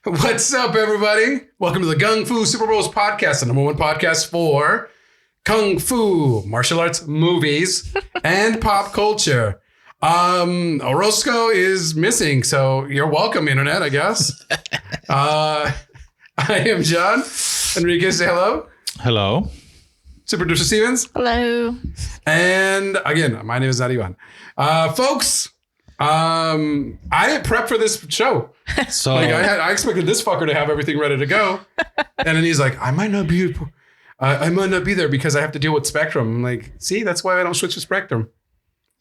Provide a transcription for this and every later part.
What's up, everybody? Welcome to the Gung-Fu Super Bros podcast, the number one podcast for Kung Fu, martial arts, movies, and pop culture. Orozco is missing, so you're welcome, Internet, I guess. I am John. Enrique, say hello. Hello. Super Producer Stevens. Hello. And again, my name is Nadiwan. Folks, I didn't prep for this show. So I expected this fucker to have everything ready to go. And then he's like, I might not be there because I have to deal with Spectrum. I'm like, see, that's why I don't switch to Spectrum.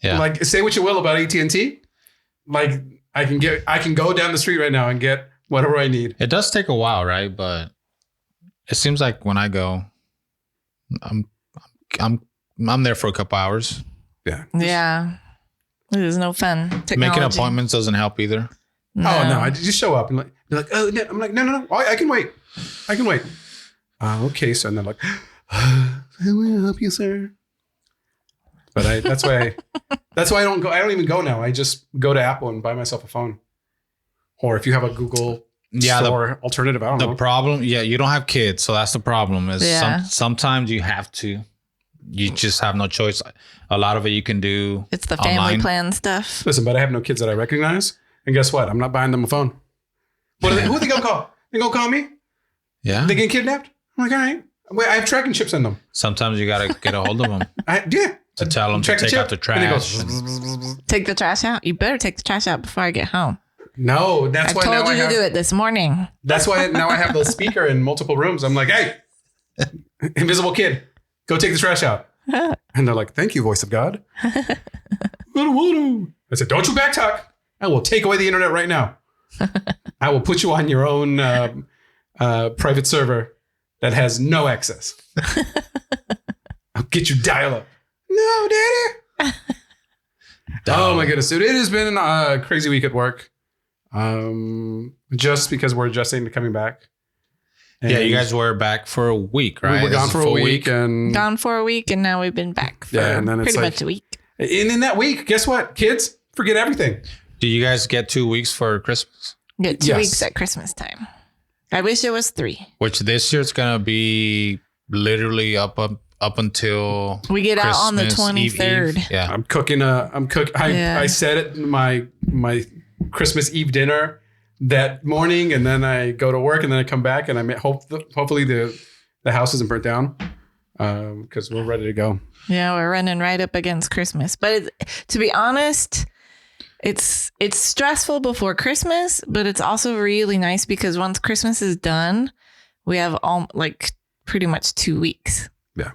yeah, Like, say what you will about AT&T. Like, I can go down the street right now and get whatever I need. it does take a while, right? But it seems like when I go, I'm there for a couple hours. Yeah. Yeah. It is no fun. Technology. Making appointments doesn't help either. No. Oh, no. I just show up and like, they're like, oh, no. I'm like, no. I can wait. Okay. So, and they're like, I will help you, sir. But that's why I don't go. I don't even go now. I just go to Apple and buy myself a phone. Or if you have a Google Store alternative, I don't know. The problem, you don't have kids, so that's the problem. Is sometimes you have to. You just have no choice. A lot of it you can do. It's the family online. plan stuff. Listen, but I have no kids that I recognize. And guess what? I'm not buying them a phone. Who are they going to call? They going to call me? Yeah. They get kidnapped? I'm like, all right. Wait, I have tracking chips in them. Sometimes you got to get a hold of them To tell them to take out the trash. Take the trash out. You better take the trash out before I get home. No, that's why I now told you to do it this morning. That's why now I have the speaker in multiple rooms. I'm like, hey, invisible kid, go take the trash out. And they're like, thank you, voice of God. I don't want to. I said, don't you backtalk. I will take away the internet right now. I will put you on your own private server that has no access. I'll get you dial up. No, daddy. Oh my goodness, dude. It has been a crazy week at work. Just because we're adjusting to coming back. And Yeah, you guys were back for a week, right? We were gone for a week and Gone for a week, and now we've been back for and then it's pretty like, much a week. And in that week, guess what? Kids, forget everything. Do you guys get 2 weeks for Christmas? Get 2 Yes. weeks at Christmas time. I wish it was 3. Which this year it's gonna be literally up until We get out on the Christmas Eve. 23rd. Yeah. I'm cooking. I set it my Christmas Eve dinner that morning, and then I go to work, and then I come back, and hopefully the house isn't burnt down because we're ready to go. Yeah, we're running right up against Christmas. But to be honest, it's stressful before Christmas, but it's also really nice because once Christmas is done, we have pretty much 2 weeks. Yeah.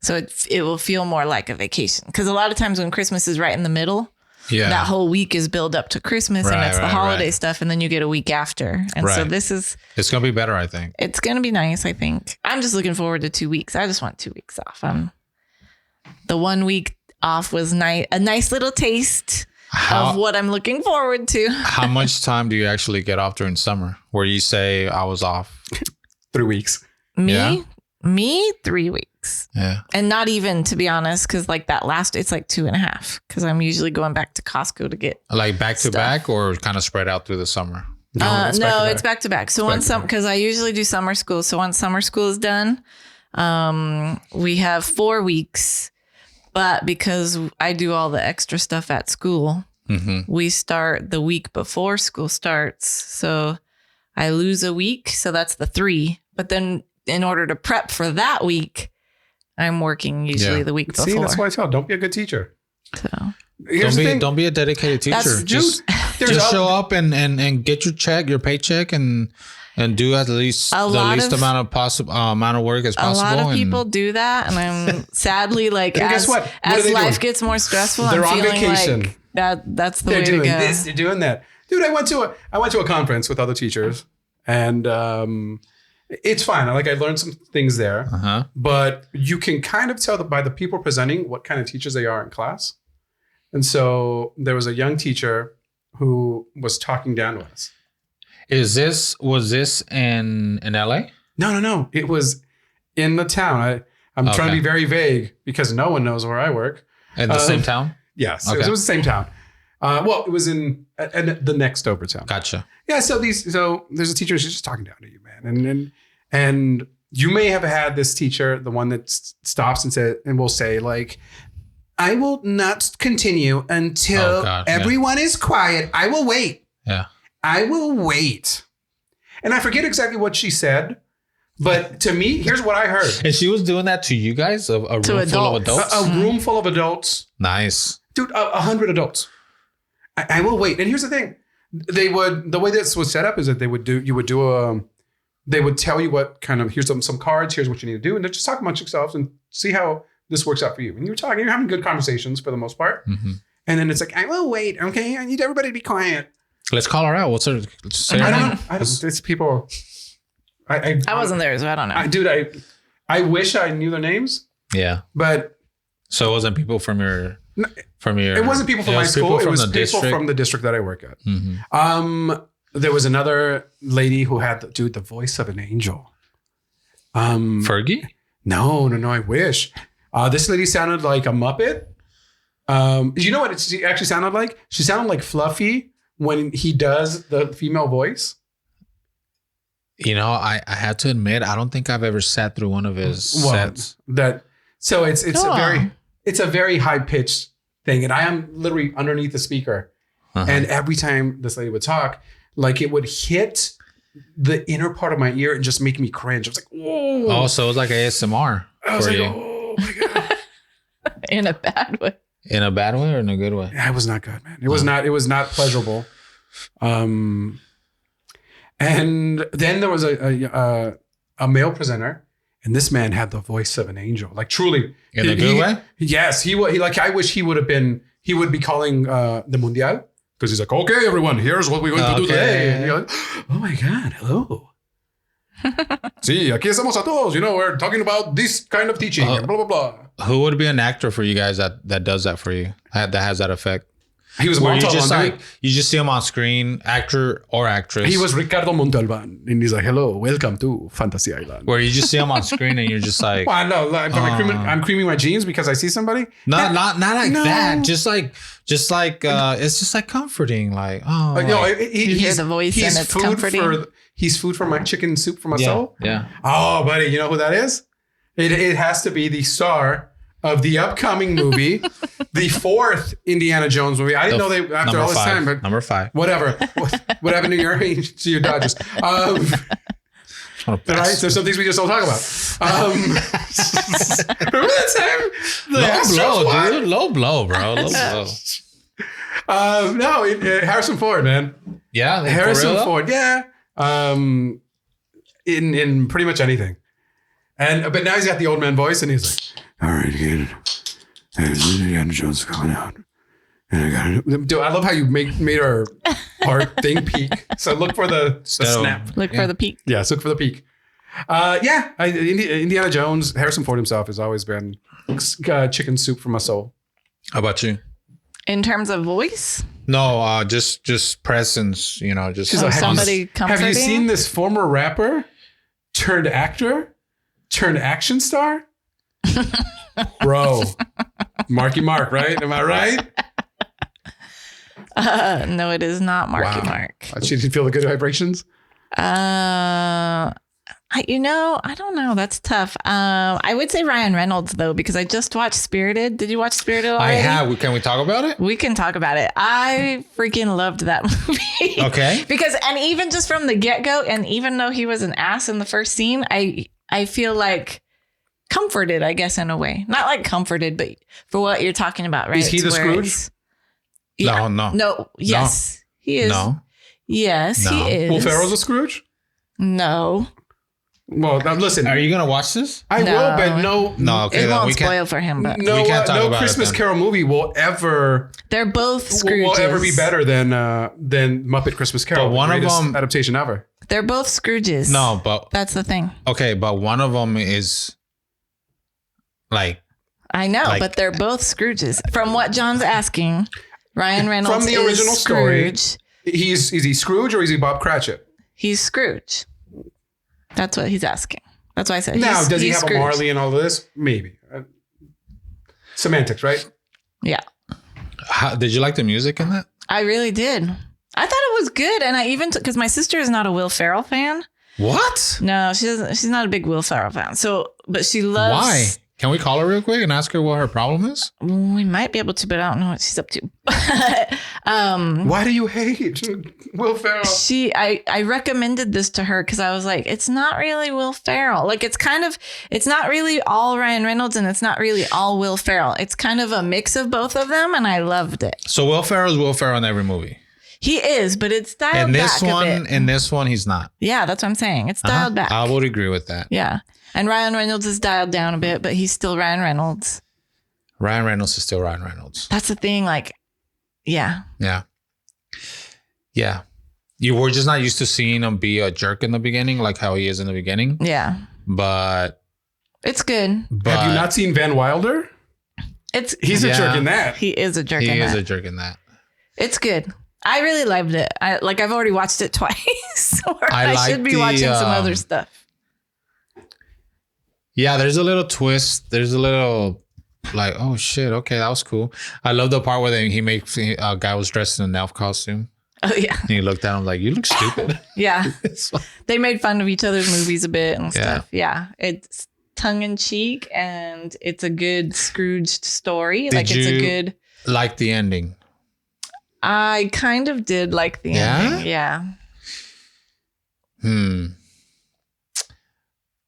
So it will feel more like a vacation because a lot of times when Christmas is right in the middle, that whole week is build up to Christmas and it's the holiday stuff, and then you get a week after. And so it's gonna be better, I think. It's gonna be nice, I think. I'm just looking forward to 2 weeks. I just want 2 weeks off. The 1 week off was a nice little taste of what I'm looking forward to. How much time do you actually get off during summer where you say I was off? 3 weeks. Me, 3 weeks. Yeah. And not even, to be honest, because it's like 2.5 because I'm usually going back to Costco to get Like back to stuff. back or kind of spread out through the summer? It's back to back. So because I usually do summer school. So once summer school is done, we have 4 weeks. But because I do all the extra stuff at school, we start the week before school starts. So I lose a week. So that's the 3. But then in order to prep for that week, I'm working usually the week before. See, that's why I tell don't be a good teacher. So Here's the thing. Don't be a dedicated teacher. Just show up and get your paycheck and do at least the least amount of work as possible. A lot of people do that, and I'm sadly guess what? As life gets more stressful, They're I'm on feeling vacation. like that's the They're way doing to go. this. They're doing that. Dude, I went to a conference with other teachers, and it's fine. I learned some things there, but you can kind of tell by the people presenting what kind of teachers they are in class. And so there was a young teacher who was talking down to us. Was this in LA? No. It was in the town. I'm trying to be very vague because no one knows where I work. In the same town? Yes, Okay. it was the same town. Well, it was in the next Overtown. Gotcha. Yeah. So there's a teacher. She's just talking down to you, man. And you may have had this teacher, the one that stops and will say like, I will not continue until everyone is quiet. I will wait. Yeah. I will wait. And I forget exactly what she said, but to me, here's what I heard. And she was doing that to you guys, a room full of adults? A room full of adults. Nice. Dude, 100 adults. I will wait. And here's the thing. The way this was set up is that they would tell you what kind of, here's some cards, here's what you need to do. And they're just talking amongst yourselves and see how this works out for you. And you're having good conversations for the most part. Mm-hmm. And then it's like, I will wait. Okay. I need everybody to be quiet. Let's call her out. What's her? I don't know. It's people. I wasn't there, so I don't know. Dude, I wish I knew their names. Yeah. But. So it wasn't people from your. It wasn't people from my school. It was people from the district that I work at. Mm-hmm. There was another lady who had the voice of an angel. Fergie? No. I wish. This lady sounded like a Muppet. You know what she actually sounded like? She sounded like Fluffy when he does the female voice. You know, I had to admit, I don't think I've ever sat through one of his sets. It's a very high pitched thing, and I am literally underneath the speaker, and every time this lady would talk, like it would hit the inner part of my ear and just make me cringe. I was like, whoa! Oh, so it was like ASMR. I was like, oh my god! In a bad way. In a bad way or in a good way? Yeah, it was not good, man. It was not. It was not pleasurable. And then there was a male presenter, and this man had the voice of an angel, like truly in a good way. Yes, he like. I wish he would have been. He would be calling the Mundial because he's like, okay, everyone, here's what we're going to do today. And you're like, oh my god, hello. Sí, aquí estamos a todos. You know, we're talking about this kind of teaching. And blah blah blah. Who would be an actor for you guys that does that for you? That has that effect. He was Montalban, you just see him on screen, actor or actress. He was Ricardo Montalban, and he's like, "Hello, welcome to Fantasy Island." Where you just see him on screen, and you're just like, well, no, like, I'm creaming my jeans because I see somebody. Not like that. Just like it's just like comforting. Like, oh, you hear the voice and it's comforting. He's food for my chicken soup for my soul. Yeah. Oh, buddy, you know who that is? It has to be the star of the upcoming movie, the 4th Indiana Jones movie. I didn't know they after all this time, but number 5. Whatever. What happened to your Dodgers? Right? There's some things we just don't talk about. Remember that time? Low blow, bro. Low blow. No, Harrison Ford, man. Yeah, Harrison Ford. Yeah. In pretty much anything. But now he's got the old man voice, and he's like, all right, kid. Indiana Jones coming out. And I got it. Dude, I love how you made our thing peak. So look for the snap. Look for the peak. Yeah, look for the peak. Indiana Jones, Harrison Ford himself has always been chicken soup for my soul. How about you? In terms of voice? No, just presence, you know, just somebody comforting. Have you seen this former rapper turned actor turned action star? Bro, Marky Mark, right? Am I right? No, it is not Marky Mark. She didn't feel the good vibrations. I don't know. That's tough. I would say Ryan Reynolds though, because I just watched Spirited. Did you watch Spirited already? I have. Can we talk about it? We can talk about it. I freaking loved that movie. Okay. And even just from the get-go, and even though he was an ass in the first scene, I feel like comforted, I guess, in a way. Not like comforted, but for what you're talking about, right? Is he the Scrooge? Yeah. No. Yes, he is. No. Yes, he is. Will Ferrell's a Scrooge? No. Well, now listen. Are you gonna watch this? I will, but no. Okay, it won't spoil for him. But no Christmas Carol movie will ever. They're both Scrooges. Will ever be better than Muppet Christmas Carol. But one of them adaptation ever. They're both Scrooges. No, but that's the thing. Okay, but one of them is like. I know, but they're both Scrooges. From what John's asking, Ryan Reynolds from the original Scrooge. story. Is he Scrooge or is he Bob Cratchit? He's Scrooge. That's what he's asking. That's why I said. Now, does he have Scrooge. a Marley and all this? Maybe. Semantics, right? Yeah. Did you like the music in that? I really did. I thought it was good. And I even, because my sister is not a Will Ferrell fan. What? No, she doesn't. She's not a big Will Ferrell fan. So, but she loves. Why? Can we call her real quick and ask her what her problem is? We might be able to, but I don't know what she's up to. Why do you hate Will Ferrell? I recommended this to her because I was like, it's not really Will Ferrell. Like, it's not really all Ryan Reynolds and it's not really all Will Ferrell. It's kind of a mix of both of them, and I loved it. So Will Ferrell is Will Ferrell in every movie. He is, but it's dialed back a bit. In this one, he's not. Yeah, that's what I'm saying. It's dialed back. I would agree with that. Yeah. And Ryan Reynolds is dialed down a bit, but he's still Ryan Reynolds. Ryan Reynolds is still Ryan Reynolds. That's the thing. Like, yeah. Yeah. Yeah. You were just not used to seeing him be a jerk in the beginning, like how he is in the beginning. Yeah. But it's good. Have you not seen Van Wilder? He's a jerk in that. He is a jerk in that. He is a jerk in that. It's good. I really loved it. I've already watched it twice. I should be watching some other stuff. Yeah, there's a little twist. There's a little like, oh shit, okay, that was cool. I love the part where a guy was dressed in an elf costume. Oh yeah. And he looked at him like, you look stupid. Yeah. They made fun of each other's movies a bit and stuff. Yeah. It's tongue in cheek and it's a good Scrooged story. Like the ending? I kind of did like the ending. Yeah.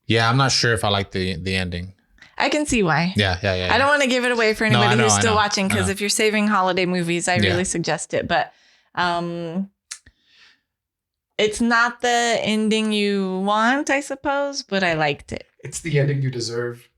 Yeah, I'm not sure if I like the ending. I can see why. Yeah. I don't want to give it away for anybody who's still watching, because if you're saving holiday movies, I really suggest it. But it's not the ending you want, I suppose, but I liked it. It's the ending you deserve.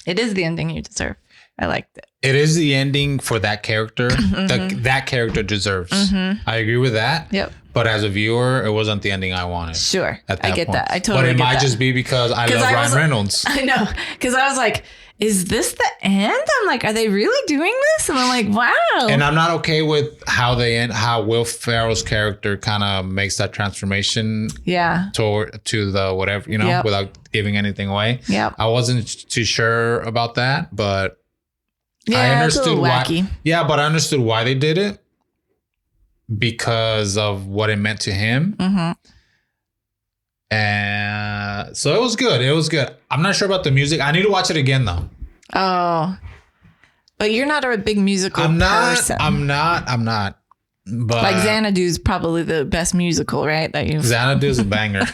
It is the ending you deserve. I liked it. It is the ending for that character that character deserves. I agree with that. Yep. But as a viewer, it wasn't the ending I wanted. Sure. I get point. that. I totally get that. But it might just be because I love Ryan Reynolds. I know. Because I was like, is this the end? I'm like, are they really doing this? And I'm like, wow. And I'm not okay with how they end, how Will Ferrell's character kind of makes that transformation. Yeah. To the whatever, without giving anything away. Yeah. I wasn't too sure about that, but yeah, I understood it's a little wacky. Yeah, but I understood why they did it. Because of what it meant to him. And so it was good. I'm not sure about the music. I need to watch it again though. Oh, but you're not a big musical person. I'm not. But like Xanadu is probably the best musical, right? Xanadu is a banger.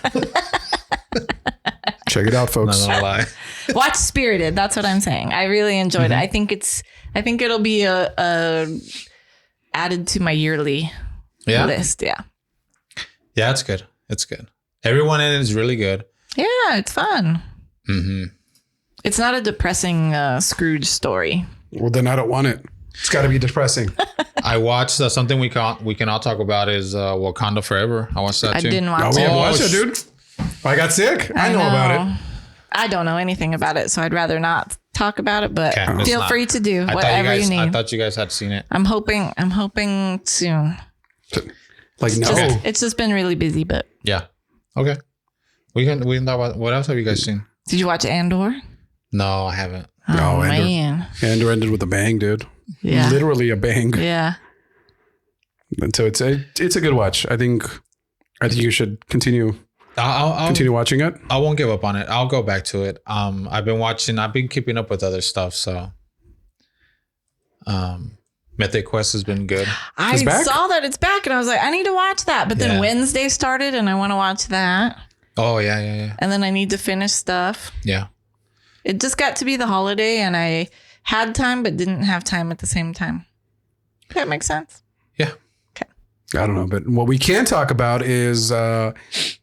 Check it out, folks. Not gonna lie. Watch Spirited. That's what I'm saying. I really enjoyed it. I think it'll be a added to my yearly list. Yeah. Yeah, it's good. It's good. Everyone in it is really good. Yeah, it's fun. It's not a depressing Scrooge story. Well, then I don't want it. It's got to be depressing. I watched something we can all talk about is Wakanda Forever. I watched that too. I didn't watch we it. haven't watched it, dude. I got sick. I know about it. I don't know anything about it, so I'd rather not talk about it. But feel free to do whatever you need. I thought you guys had seen it. I'm hoping soon. Like no, it's just been really busy, but yeah. Okay. We can talk about what else have you guys seen? Did you watch Andor? No, I haven't. Oh man. Andor ended with a bang, dude. Yeah. Literally a bang. Yeah. And so it's a good watch. I think you should continue. I'll continue watching it. I won't give up on it. I'll go back to it. I've been keeping up with other stuff, so Mythic Quest has been good. I saw that it's back and I was like, I need to watch that. But then Wednesday started and I want to watch that. Oh, yeah. And then I need to finish stuff. Yeah. It just got to be the holiday and I had time but didn't have time at the same time. That makes sense. Yeah. Okay. I don't know, but what we can talk about is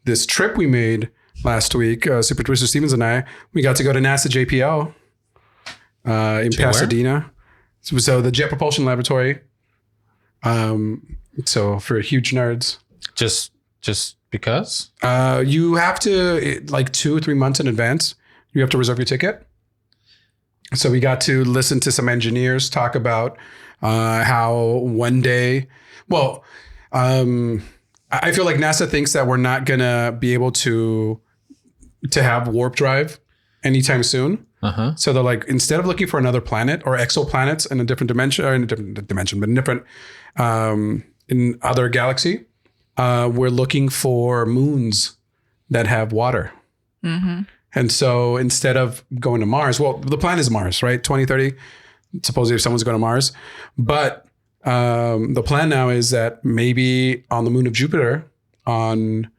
this trip we made last week. Super Twister Stevens and I, we got to go to NASA JPL in Pasadena. Where? So the Jet Propulsion Laboratory. So for huge nerds. Just because? You have to, like 2 or 3 months in advance, you have to reserve your ticket. So we got to listen to some engineers talk about how one day, I feel like NASA thinks that we're not going to be able to have warp drive anytime soon. So they're like, instead of looking for another planet or exoplanets in a different dimension, but in a different in other galaxy, we're looking for moons that have water. Mm-hmm. And so instead of going to Mars, well, the plan is Mars, right? 2030, supposedly if someone's going to Mars. But the plan now is that maybe on the moon of Jupiter, on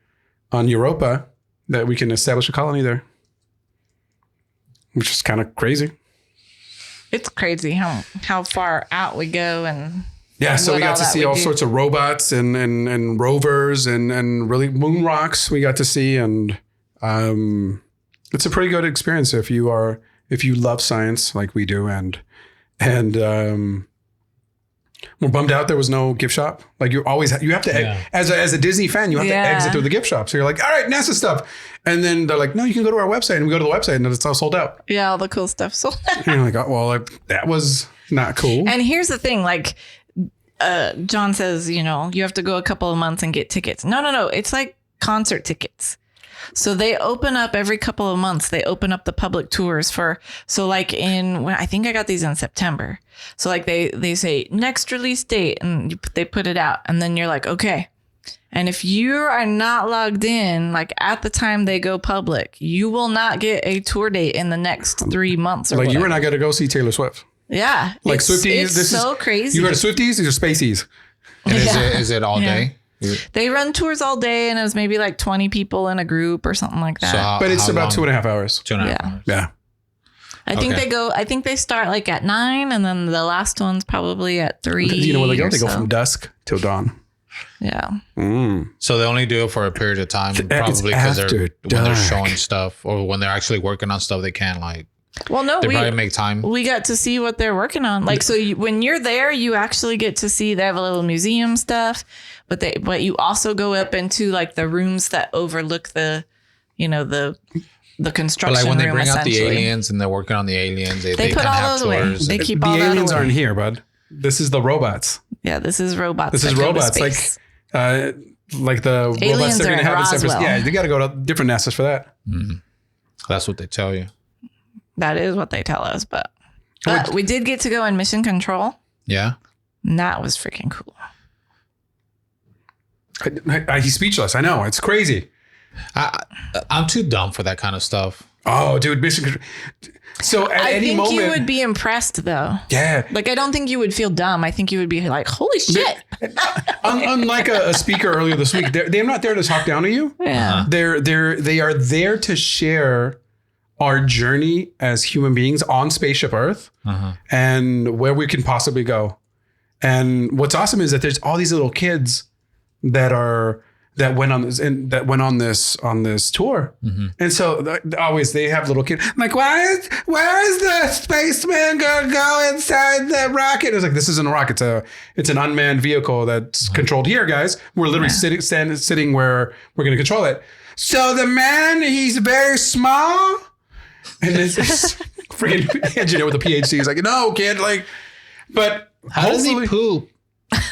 Europa, that we can establish a colony there, which is kind of crazy. It's crazy how far out we go and so we got to see all sorts of robots and rovers and really moon rocks we got to see, and it's a pretty good experience if you love science like we do, and we're bummed out there was no gift shop. Like you have to as a Disney fan, you have to exit through the gift shop. So you're like, all right, NASA stuff. And then they're like, no, you can go to our website, and we go to the website and it's all sold out. Yeah, all the cool stuff sold out. And you're like, oh, well, that was not cool. And here's the thing, like John says, you have to go a couple of months and get tickets. No. It's like concert tickets. So they open up every couple of months. They open up the public tours like I think I got these in September. So like they say next release date and they put it out, and then you're like, okay. And if you are not logged in, like at the time they go public, you will not get a tour date in the next 3 months. Or like whatever. You were not going to go see Taylor Swift. Yeah. Like Swifties. It's so crazy. You go to Swifties, these are Spaceys. And is it all day? They run tours all day, and it was maybe like 20 people in a group or something like that. So but it's about 2.5 hours. 2.5 hours. Yeah. I think they start like at 9, and then the last one's probably at 3. You know where they go? They go from dusk till dawn. Yeah. So they only do it for a period of time, probably because when they're showing stuff or when they're actually working on stuff, they can't like. Well, no, they probably make time. We got to see what they're working on. Like, so when you're there, you actually get to see, they have a little museum stuff, but you also go up into like the rooms that overlook the construction. But like when they room, bring out the aliens and they're working on the aliens, they put all those away. They keep all that away. The aliens aren't here, bud. This is the robots. Yeah, this is robots. This is robots. Like the aliens robots they're going to have in San Francisco. Yeah, they got to go to different NASAs for that. Mm-hmm. That's what they tell you. That is what they tell us, but we did get to go in mission control. Yeah. And that was freaking cool. He's speechless. I know. It's crazy. I'm too dumb for that kind of stuff. Oh, dude, mission control. So at any moment. I think you would be impressed, though. Yeah. Like, I don't think you would feel dumb. I think you would be like, holy shit. Unlike a speaker earlier this week, they're not there to talk down to you. Yeah. They are there to share our journey as human beings on spaceship Earth and where we can possibly go. And what's awesome is that there's all these little kids that went on this tour. Mm-hmm. And so always they have little kids like, where is the spaceman gonna go inside the rocket? It's like, this isn't a rocket. It's an unmanned vehicle that's controlled here, guys. We're literally sitting where we're going to control it. So the man, he's very small. And this freaking engineer with a PhD is like, no, kid, but how does he poop?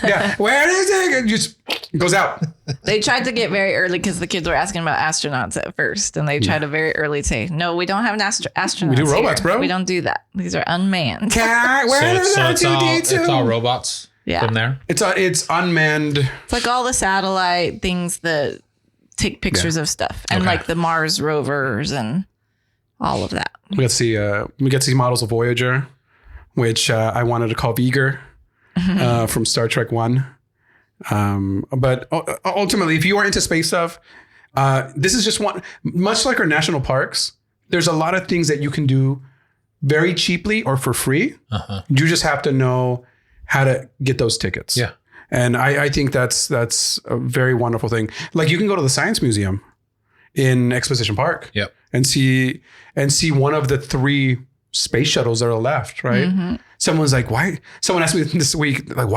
Yeah, where is it? It just goes out. They tried to get very early because the kids were asking about astronauts at first, and they tried to very early say, no, we don't have an astronaut. We do robots, here. bro. We don't do that. These are unmanned. It's all robots from there? It's unmanned. It's like all the satellite things that take pictures of stuff, and like the Mars rovers and all of that. We got to see models of Voyager, which I wanted to call Viger from Star Trek 1. But ultimately, if you are into space stuff, this is just one, much like our national parks, there's a lot of things that you can do very cheaply or for free. You just have to know how to get those tickets. Yeah. And I think that's a very wonderful thing. Like, you can go to the Science Museum in Exposition Park. Yep. And see one of the 3 space shuttles that are left, right? Mm-hmm. Someone's like, why? Someone asked me this week, like,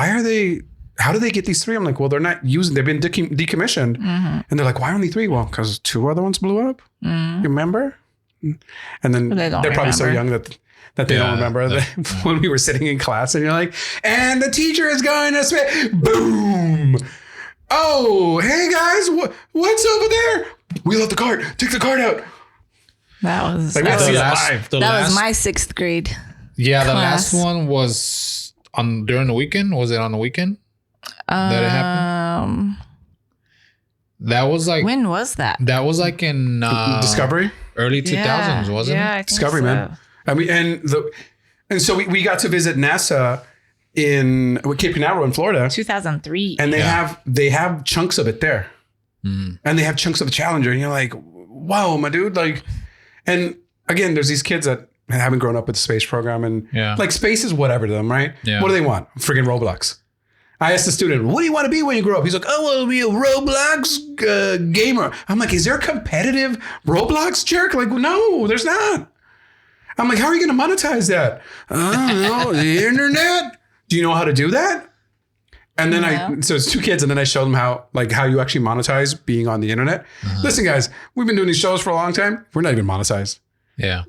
how do they get these 3? I'm like, well, they're not using, they've been decommissioned. Mm-hmm. And they're like, why only 3? Well, because 2 other ones blew up. Mm-hmm. You remember? And then they're probably so young that they don't remember when we were sitting in class and you're like, and the teacher is going to space. Boom. Oh, hey guys, what's over there? We left the card. Take the card out. That was like, that was my 6th grade. Yeah, the last one was during the weekend. Was it on the weekend? that it happened? That was like when was that? That was like in Discovery, early 2000s, wasn't it? I think Discovery, so. man. I mean, and so we got to visit NASA in Cape Canaveral in Florida, 2003, and they have chunks of it there, and they have chunks of the Challenger, and you're like, wow, my dude, like, and again, there's these kids that haven't grown up with the space program, and like space is whatever to them, right? Yeah. What do they want? Friggin' Roblox. I asked the student, what do you want to be when you grow up? He's like, I want to be a Roblox gamer. I'm like, is there a competitive Roblox jerk? Like, no, there's not. I'm like, how are you going to monetize that? I don't know, the internet. Do you know how to do that? And then so it's two kids, and then I showed them how you actually monetize being on the internet. Listen, guys, we've been doing these shows for a long time. We're not even monetized. Yeah.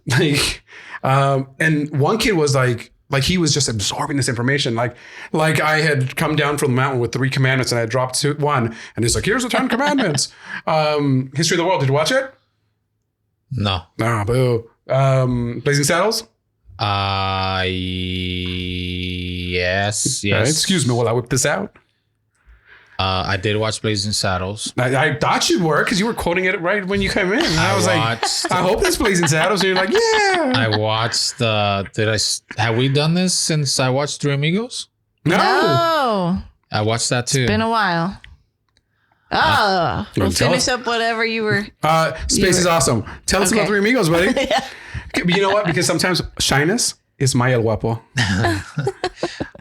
And one kid was like he was just absorbing this information. Like I had come down from the mountain with 3 commandments and I dropped one, and he's like, here's the 10 commandments. History of the World. Did you watch it? No. No, boo. Blazing Saddles? Yes. Right, excuse me while I whip this out. I did watch Blazing Saddles. I thought you were, because you were quoting it right when you came in. And I was like, I hope that's Blazing Saddles. And you're like, yeah. I watched have we done this since I watched Three Amigos? No. I watched that too. It's been a while. We'll finish up whatever you were. Space is awesome. Tell us about Three Amigos, buddy. You know what? Because sometimes shyness is my el guapo.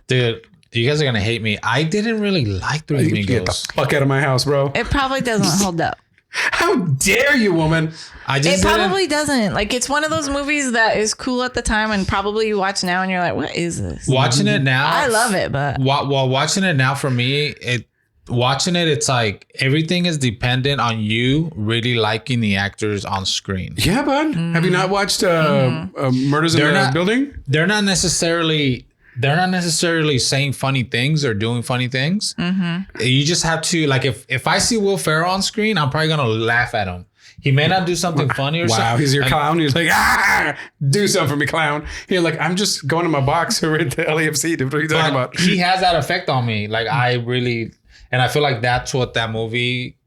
Dude. You guys are going to hate me. I didn't really like Three Amigos. Get the fuck out of my house, bro. It probably doesn't hold up. How dare you, woman? It probably doesn't. Like, it's one of those movies that is cool at the time and probably you watch now and you're like, what is this? Watching it now. I love it, but. While watching it now, for me, it's like everything is dependent on you really liking the actors on screen. Yeah, bud. Have you not watched Murders in the Building? They're not necessarily saying funny things or doing funny things. You just have to, like, if I see Will Ferrell on screen, I'm probably going to laugh at him. He may not do something funny or something. Wow, he's your clown. He's like, do something for me, clown. You're like, I'm just going to my box over at the LAFC. Dude, what are you talking about? He has that effect on me. Like, and I feel like that's what that movie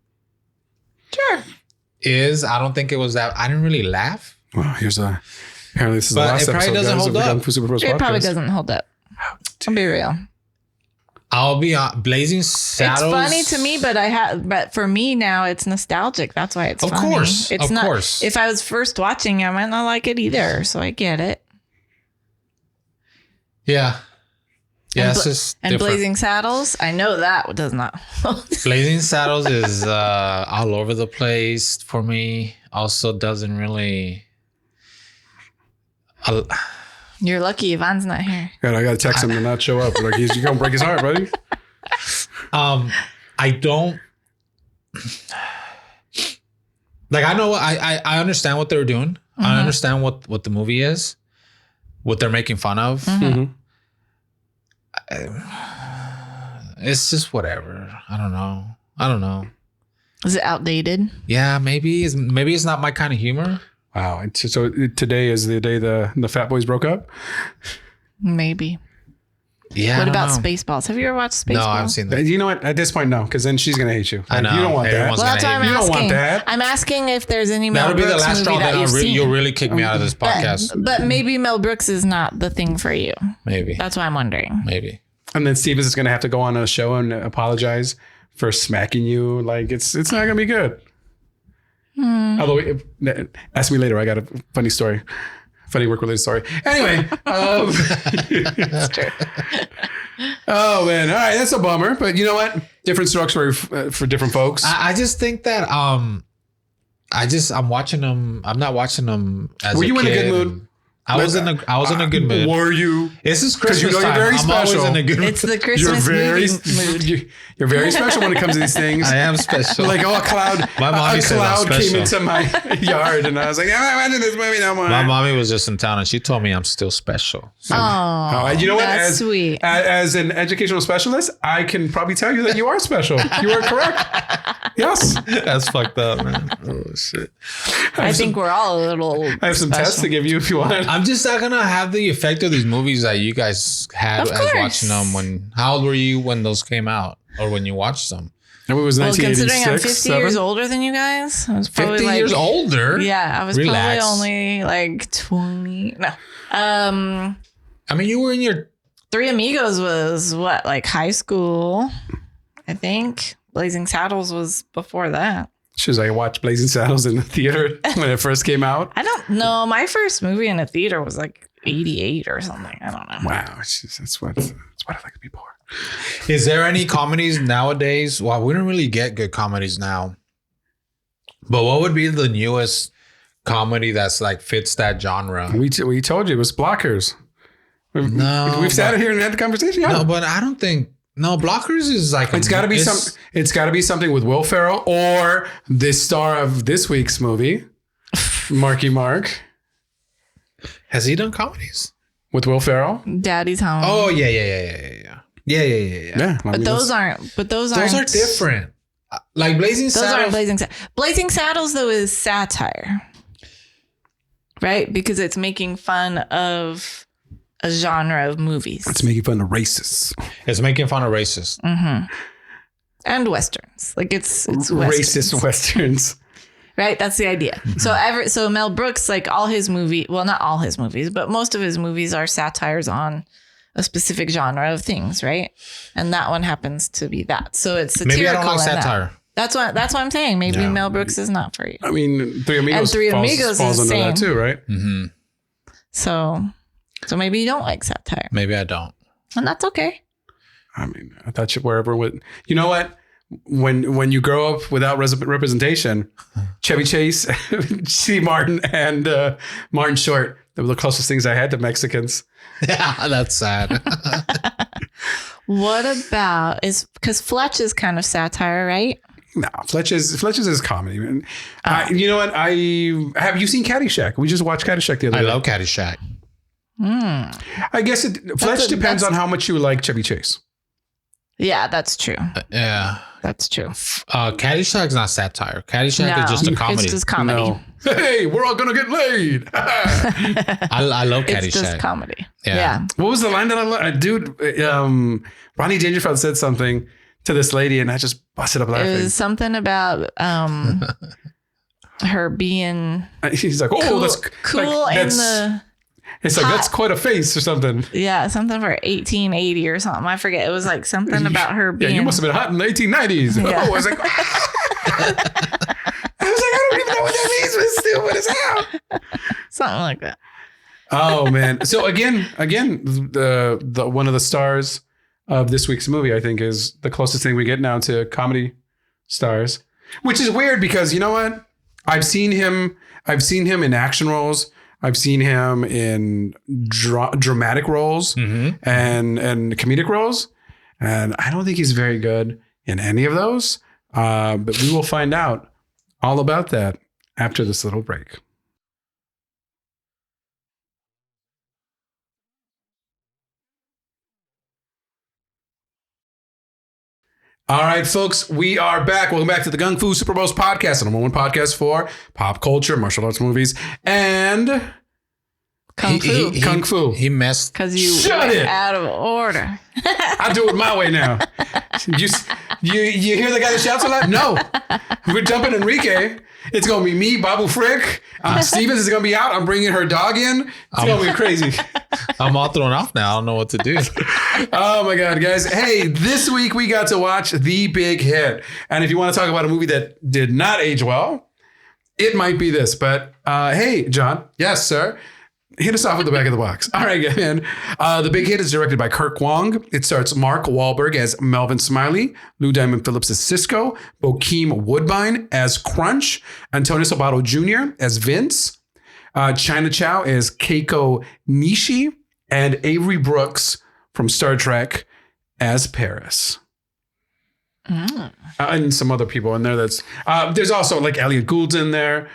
is. I don't think it was that. I didn't really laugh. Well, apparently this is the last episode, doesn't hold up. Gung-Fu Super Bros It podcast. probably doesn't hold up. To be real. I'll be on Blazing Saddles. It's funny to me, but for me now it's nostalgic. That's why it's funny. Of course. If I was first watching, I might not like it either. So I get it. Yeah. Yeah, it's just and different. Blazing Saddles, I know that does not. Blazing Saddles is all over the place for me. Also doesn't really. You're lucky Ivan's not here. God, I got to text him to not show up. Like, he's going to break his heart, buddy. I don't. Like, I know, I understand what they're doing. I understand what the movie is, what they're making fun of. It's just whatever. I don't know. Is it outdated? Yeah, maybe it's not my kind of humor. Wow. So today is the day the Fat Boys broke up? Maybe. Yeah. What about Spaceballs? Have you ever watched Spaceballs? No, I haven't seen that. You know what? At this point, no, because then she's going to hate you. I know. You don't want that. Well, that's why I'm asking. You don't want that. I'm asking if there's any Mel That'll be the Brooks last straw movie that you've seen. you'll really kick me out of this podcast. But maybe Mel Brooks is not the thing for you. Maybe. That's why I'm wondering. Maybe. And then Steve is going to have to go on a show and apologize for smacking you. Like, it's not going to be good. Although, ask me later. I got a funny story. Funny work-related story. Anyway. That's true. Oh, man. All right. That's a bummer. But you know what? Different strokes for different folks. I just think that I'm watching them. I'm not watching them as Were a you kid. in a good mood? I was in a good mood. Were you? This is Christmas you know you're time. very I'm special. always in a good mood. It's the Christmas movie mood. You're very special when it comes to these things. I am special. Like, a cloud. My mommy a said I'm cloud came special. into my yard, and I was like, I'm not watching this movie no more. My mommy was just in town, and she told me I'm still special. So. Oh, you know what? that's sweet. As an educational specialist, I can probably tell you that you are special. You are correct. Yes. That's fucked up, man. Oh shit. I think we're all a little. I have some tests to give you if you want. I'm just not gonna have the effect of these movies that you guys had Of as course. watching them. How old were you when those came out? or when you watched them. It was Well, 1986. considering I'm 50 years older than you guys, I was probably 50 years older? Yeah, I was Relax. probably only like 20. No. I mean, you were in your... Three Amigos was what, like high school, I think. Blazing Saddles was before that. Should I watch Blazing Saddles in the theater when it first came out? I don't know. My first movie in a theater was like 88 or something. I don't know. Wow, that's what I like to be poor. Is there any comedies nowadays? Well, we don't really get good comedies now. But what would be the newest comedy that's like fits that genre? We told you it was Blockers. We've sat here and had the conversation. Yeah. No, but I don't think. No, Blockers is like It's got to be It's got to be something with Will Ferrell or the star of this week's movie, Marky Mark. Has he done comedies With Will Ferrell? Daddy's Home. Oh yeah. Yeah. But those aren't. Those are different. Like Blazing Those Saddles. aren't Blazing Saddles. Blazing Saddles though is satire, right? Because it's making fun of a genre of movies. It's making fun of racists. It's making fun of racists. Mm-hmm. And westerns. Like it's racist westerns. Right? That's the idea. So Mel Brooks, like all his movies, well, not all his movies, but most of his movies are satires on a specific genre of things, right? And that one happens to be that. So it's satirical. Maybe I don't like satire. That's what I'm saying. Maybe Mel Brooks is not for you. I mean, Three Amigos, And Three Amigos falls is the under that same. too, right? Mm-hmm. So maybe you don't like satire. Maybe I don't. And that's okay. I mean, I thought wherever with, you know what? When you grow up without representation, Chevy Chase, C. Martin, and Martin Short, they were the closest things I had to Mexicans. Yeah, that's sad. What about because Fletch is kind of satire, right? No, Fletch is comedy, man. You know what? Have you seen Caddyshack? We just watched Caddyshack the other day. I love Caddyshack. I guess Fletch depends on how much you like Chevy Chase. Yeah, that's true. Yeah. That's true. Caddyshack's not satire. Caddyshack is just a comedy. It's just comedy. No. Hey, we're all gonna get laid. I love Caddyshack. It's just comedy. Yeah. What was the line that I love? Dude, Ronnie Dangerfield said something to this lady and I just busted up laughing. It was something about her being He's like, oh, that's cool like, in the... It's like, that's quite a face or something. Yeah, something for 1880 or something. I forget. It was like something about her being... Yeah, you must have been hot in the 1890s. Yeah. Oh, I was like, I don't even know what that means, but it's stupid as hell. Something like that. Oh, man. So again, the one of the stars of this week's movie, I think, is the closest thing we get now to comedy stars, which is weird because you know what? I've seen him in action roles. I've seen him in dramatic roles and comedic roles. And I don't think he's very good in any of those. But we will find out all about that after this little break. All right, folks, we are back. Welcome back to the Gung-Fu Super Bros podcast, the number one podcast for pop culture, martial arts movies, and Kung Fu. Kung Fu. He messed. Because you Shut went it. out of order. I do it my way now. You hear the guy that shouts a lot? No. We're dumping Enrique. It's going to be me, Babu Frick. Stevens is going to be out. I'm bringing her dog in. It's going to be crazy. I'm all thrown off now. I don't know what to do. Oh my God, guys. Hey, this week we got to watch The Big Hit. And if you want to talk about a movie that did not age well, it might be this. But hey, John. Yes, sir. Hit us off with the back of the box. All right, man. The Big Hit is directed by Kirk Wong. It starts Mark Wahlberg as Melvin Smiley, Lou Diamond Phillips as Cisco, Bokeem Woodbine as Crunch, Antonio Sabato Jr. as Vince, China Chow as Keiko Nishi, and Avery Brooks from Star Trek as Paris. And some other people in there. There's also like Elliot Gould's in there.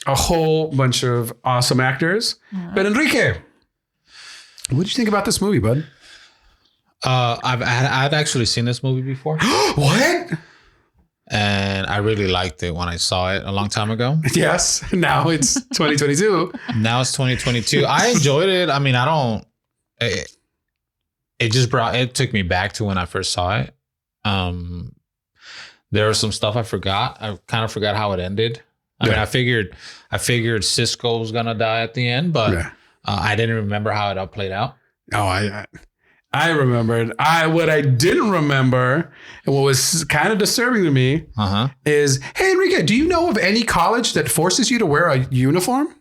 A whole bunch of awesome actors. But Enrique, what did you think about this movie, bud? I've actually seen this movie before. What? And I really liked it when I saw it a long time ago. Yes. Now it's 2022. Now it's 2022. I enjoyed it. I mean, it took me back to when I first saw it. There was some stuff I forgot. I kind of forgot how it ended. I mean, I figured Cisco was gonna die at the end, but I didn't remember how it all played out. Oh, I remembered. What I didn't remember, and what was kind of disturbing to me, is, hey, Enrique, do you know of any college that forces you to wear a uniform?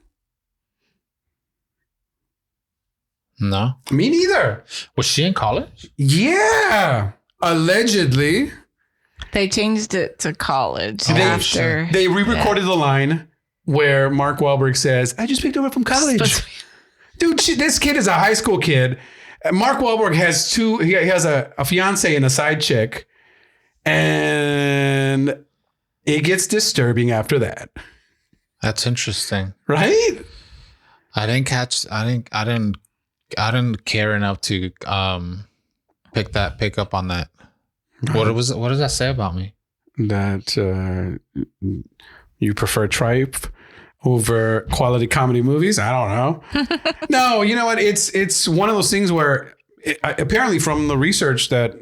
No. Me neither. Was she in college? Yeah. Allegedly. They changed it to college after. They re-recorded the line where Mark Wahlberg says, I just picked over from college. Dude, this kid is a high school kid. Mark Wahlberg has he has a fiance and a side chick. And it gets disturbing after that. That's interesting. Right? I didn't care enough to pick up on that. What does that say about me? That you prefer tripe over quality comedy movies? I don't know. No, you know what? It's one of those things where apparently from the research that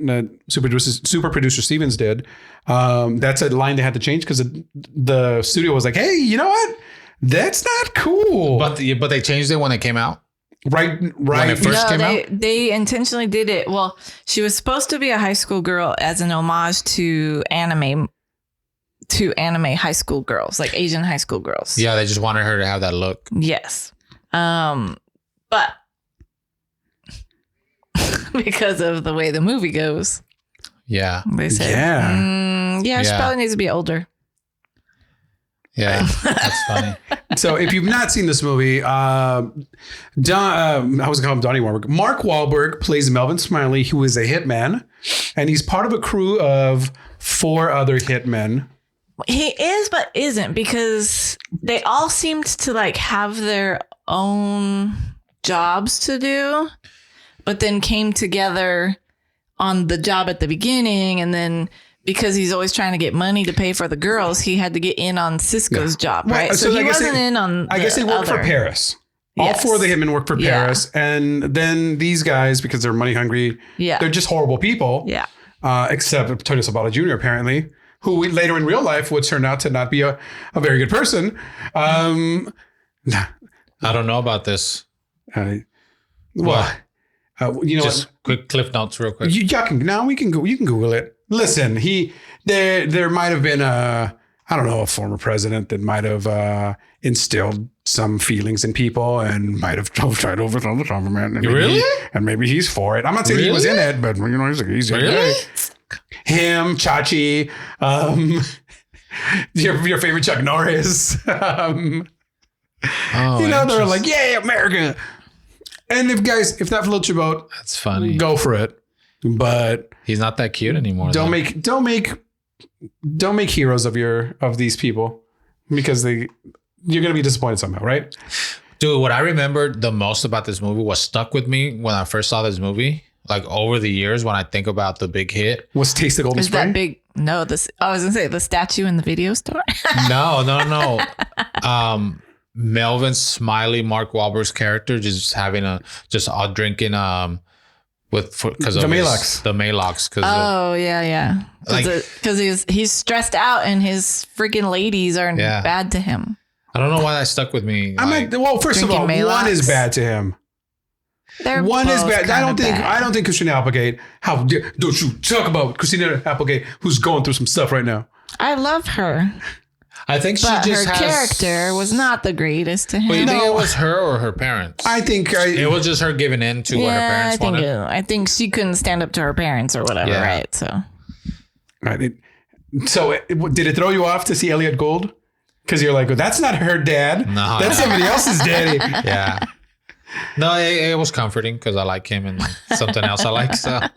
super producer Stevens did, that's a line they had to change because the studio was like, hey, you know what? That's not cool. But they changed it when it came out. Right. When it first came out? They intentionally did it. Well, she was supposed to be a high school girl as an homage to anime high school girls, like Asian high school girls. Yeah, they just wanted her to have that look. Yes. But because of the way the movie goes. Yeah. They said, she probably needs to be older. Yeah, that's funny. So if you've not seen this movie, I was going to call him Donnie Wahlberg. Mark Wahlberg plays Melvin Smiley, who is a hitman, and he's part of a crew of 4 other hitmen. He is, but isn't, because they all seemed to like have their own jobs to do, but then came together on the job at the beginning, and then because he's always trying to get money to pay for the girls, he had to get in on Cisco's job, right? Well, so he wasn't in on. I guess they work for Paris. All 4 of the hitmen work for Paris, and then these guys, because they're money hungry, they're just horrible people. Yeah. Except Antonio Sabato Jr. apparently, who later in real life would turn out to not be a very good person. I don't know about this. You know, just quick cliff notes, real quick. You can Google it. Listen, there might have been a former president that might have instilled some feelings in people and might have tried to overthrow the government. And really? And maybe he's for it. I'm not saying he was in it, but you know, he's really? Him, Chachi, your favorite Chuck Norris. They're like, yay, America. And if that floats your boat, that's funny. Go for it. But he's not that cute anymore. Don't make heroes of these people, because you're gonna be disappointed somehow, right? Dude, what I remembered the most about this movie, what stuck with me when I first saw this movie, like over the years, when I think about the big hit, was Taste the Golden Spring. That big? No, I was gonna say the statue in the video store. No. Melvin Smiley, Mark Wahlberg's character, just all drinking because of the Maalox. Because he's stressed out and his freaking ladies are bad to him. I don't know why that stuck with me. First of all, Maalox. One is bad to him. One is bad. I don't think Christina Applegate. How don't you talk about Christina Applegate, who's going through some stuff right now? I love her. I think her character was not the greatest to him. But you think it was her or her parents? I think it was just her giving in to what her parents wanted. I think she couldn't stand up to her parents or whatever, right? So, did it throw you off to see Elliot Gould? Because you're like, well, that's not her dad. No, that's somebody else's daddy. Yeah. No, it was comforting because I like him and something else I like. So I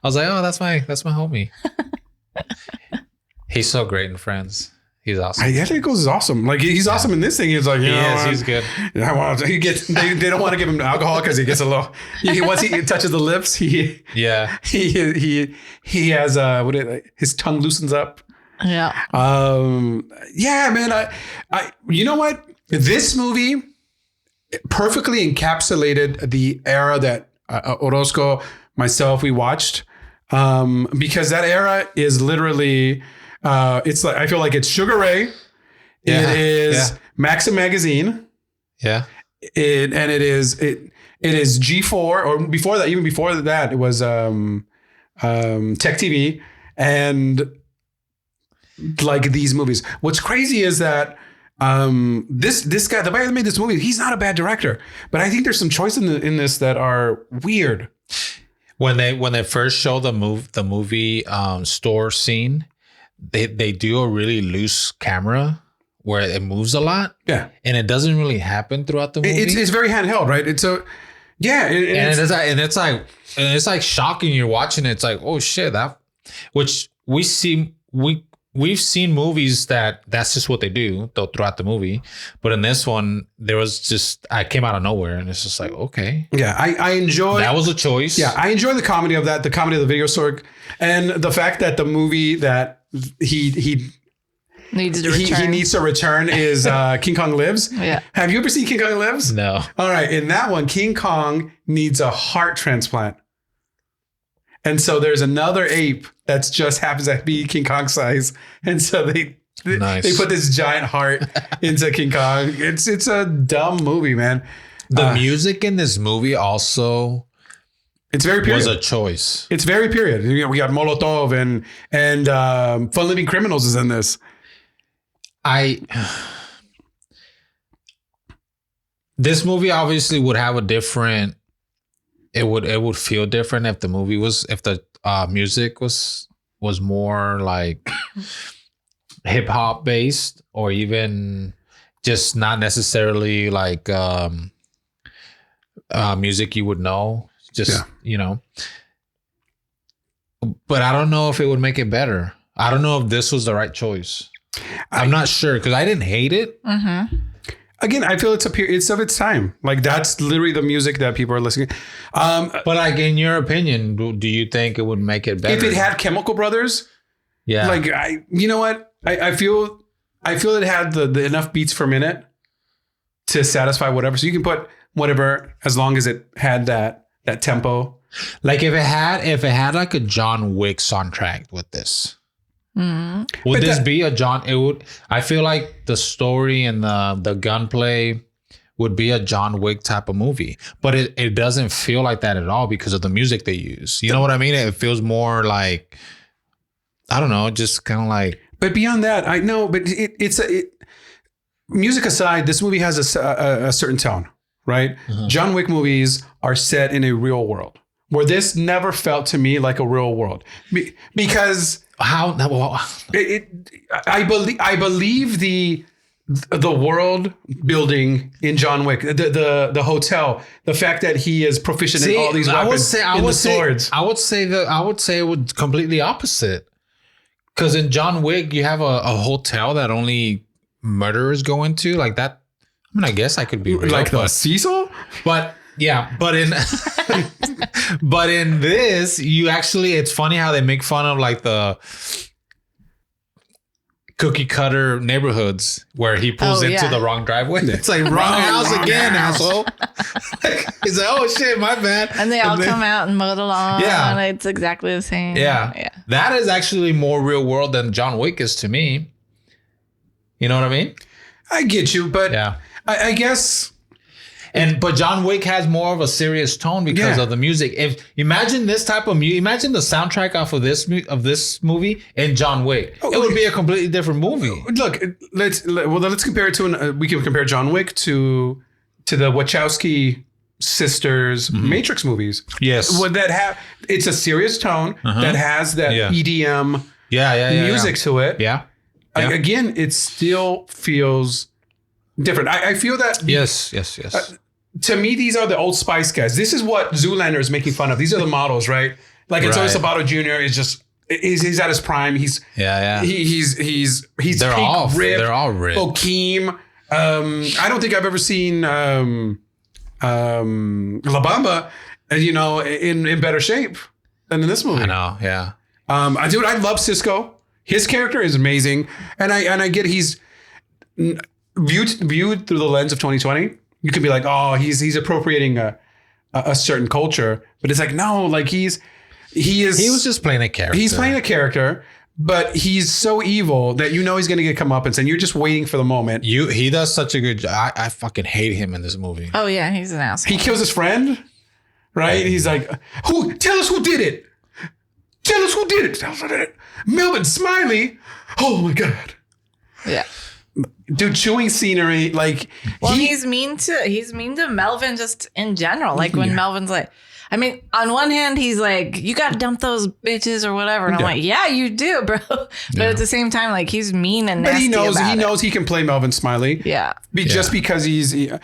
was like, oh, that's my homie. He's so great in Friends. He's awesome. Elliot Gould is awesome. Like he's awesome in this thing. He's like, he's good. They don't want to give him alcohol because he gets a little. Once he touches the lips, he has his tongue loosens up. Yeah. Man. I you know what? This movie perfectly encapsulated the era that Orozco myself, we watched, because that era is literally, it's like, I feel like it's Sugar Ray. Yeah, It is yeah. Maxim Magazine. Yeah. It is G4, or before that, even before that, it was Tech TV, and like these movies. What's crazy is that this guy, the guy that made this movie, he's not a bad director, but I think there's some choices in this that are weird. When they first show the movie store scene, they do a really loose camera where it moves a lot. Yeah, and it doesn't really happen throughout the movie. it's very handheld, right? It's a yeah, it's like shocking. You're watching it, it's like, oh shit, that, which we've seen movies that's just what they do throughout the movie, but in this one there was just, I came out of nowhere, and it's just like, okay, yeah. I enjoy that was a choice. Yeah, I enjoy the comedy of that, the comedy of the video store, and the fact that the movie that he Needs to return. he needs to return is King Kong Lives. Yeah. Have you ever seen King Kong Lives? No. All right. In that one, King Kong needs a heart transplant. And so there's another ape that's just happens to be King Kong size. And so they put this giant heart into King Kong. It's a dumb movie, man. The music in this movie also, it's very period. was a choice. It's very period. You know, we got Molotov and Fun Living Criminals is in this. This movie obviously would have a different, it would feel different if the music was more like hip hop based, or even just not necessarily like music you would know, just, you know. But I don't know if it would make it better. I don't know if this was the right choice. I'm not sure, because I didn't hate it. Mm-hmm. Again, I feel it's of its time. Like, that's literally the music that people are listening. But like, in your opinion, do you think it would make it better If it had Chemical Brothers? Yeah. Like, you know what? I feel it had the enough beats per minute to satisfy whatever. So you can put whatever as long as it had that tempo. Like if it had like a John Wick soundtrack with this. Mm-hmm. Would this be a John? It would. I feel like the story and the gunplay would be a John Wick type of movie, but it doesn't feel like that at all because of the music they use. You know what I mean? It feels more like, I don't know, just kind of like. But beyond that, I know. But music aside, this movie has a certain tone, right? Mm-hmm. John Wick movies are set in a real world, where this never felt to me like a real world, because. How? I believe the world building in John Wick, the hotel, the fact that he is proficient in all these weapons, swords. I would say it was completely opposite. Because in John Wick, you have a hotel that only murderers go into, like that. I mean, I guess I could be real, like the Cecil, but. Yeah, but in this, you actually, it's funny how they make fun of like the cookie cutter neighborhoods where he pulls into the wrong driveway. It's like wrong house again, asshole. He's like, oh shit, my bad. And they all come out and mow the lawn. Yeah, it's exactly the same. Yeah, that is actually more real world than John Wick is to me. You know what I mean? I get you, but yeah, I guess. But John Wick has more of a serious tone because of the music. If imagine this type of music, imagine the soundtrack off of this movie and John Wick, it would be a completely different movie. Look, let's compare it to we can compare John Wick to the Wachowski sisters Matrix movies. Yes, would that have? It's a serious tone that has that EDM music to it. Yeah. Again, it still feels different. I feel that. Yes. To me, these are the Old Spice guys. This is what Zoolander is making fun of. These are the models, right? Like Antonio Sabato Jr. is just he's at his prime. He's he's they're all ripped. They're all ripped. Bokeem. I don't think I've ever seen La Bamba, in better shape than in this movie. I know. Yeah. Dude, I love Cisco. His character is amazing, and I get he's viewed through the lens of 2020. You could be like, oh, he's appropriating a a certain culture, but it's like, no, like he was just playing a character. He's playing a character, but he's so evil that he's going to get comeuppance, and you're just waiting for the moment. He does such a good job. I fucking hate him in this movie. Oh yeah, he's an asshole. He kills his friend, right? He's like, tell us who did it. Tell us who did it. Melvin Smiley. Oh my God. Yeah. Dude, chewing scenery, like. Well, he's mean to Melvin just in general. Like when Melvin's like, I mean, on one hand, he's like, you got to dump those bitches or whatever. And I'm like, yeah, you do, bro. But at the same time, like he's mean and nasty. But he knows he can play Melvin Smiley. Yeah. Just because he's in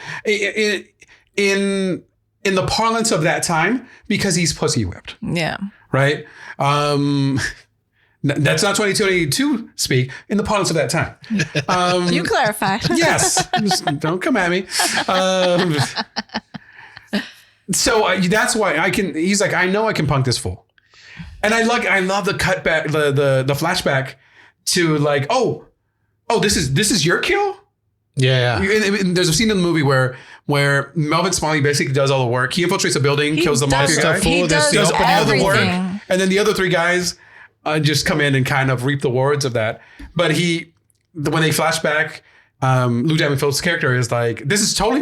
the parlance of that time, because he's pussy whipped. Yeah. Right. That's not 2022 speak, in the parlance of that time. You clarify. Yes. Just don't come at me. So that's why he's like, I know I can punk this fool. And I love the cutback, the flashback to like, oh, this is your kill? Yeah. And there's a scene in the movie where Melvin Smiley basically does all the work. He infiltrates a building, kills the mafia guy. He does all the work. everything. And then the other three guys just come in and kind of reap the rewards of that. But when they flash back, Diamond Phillips' character is like, this is totally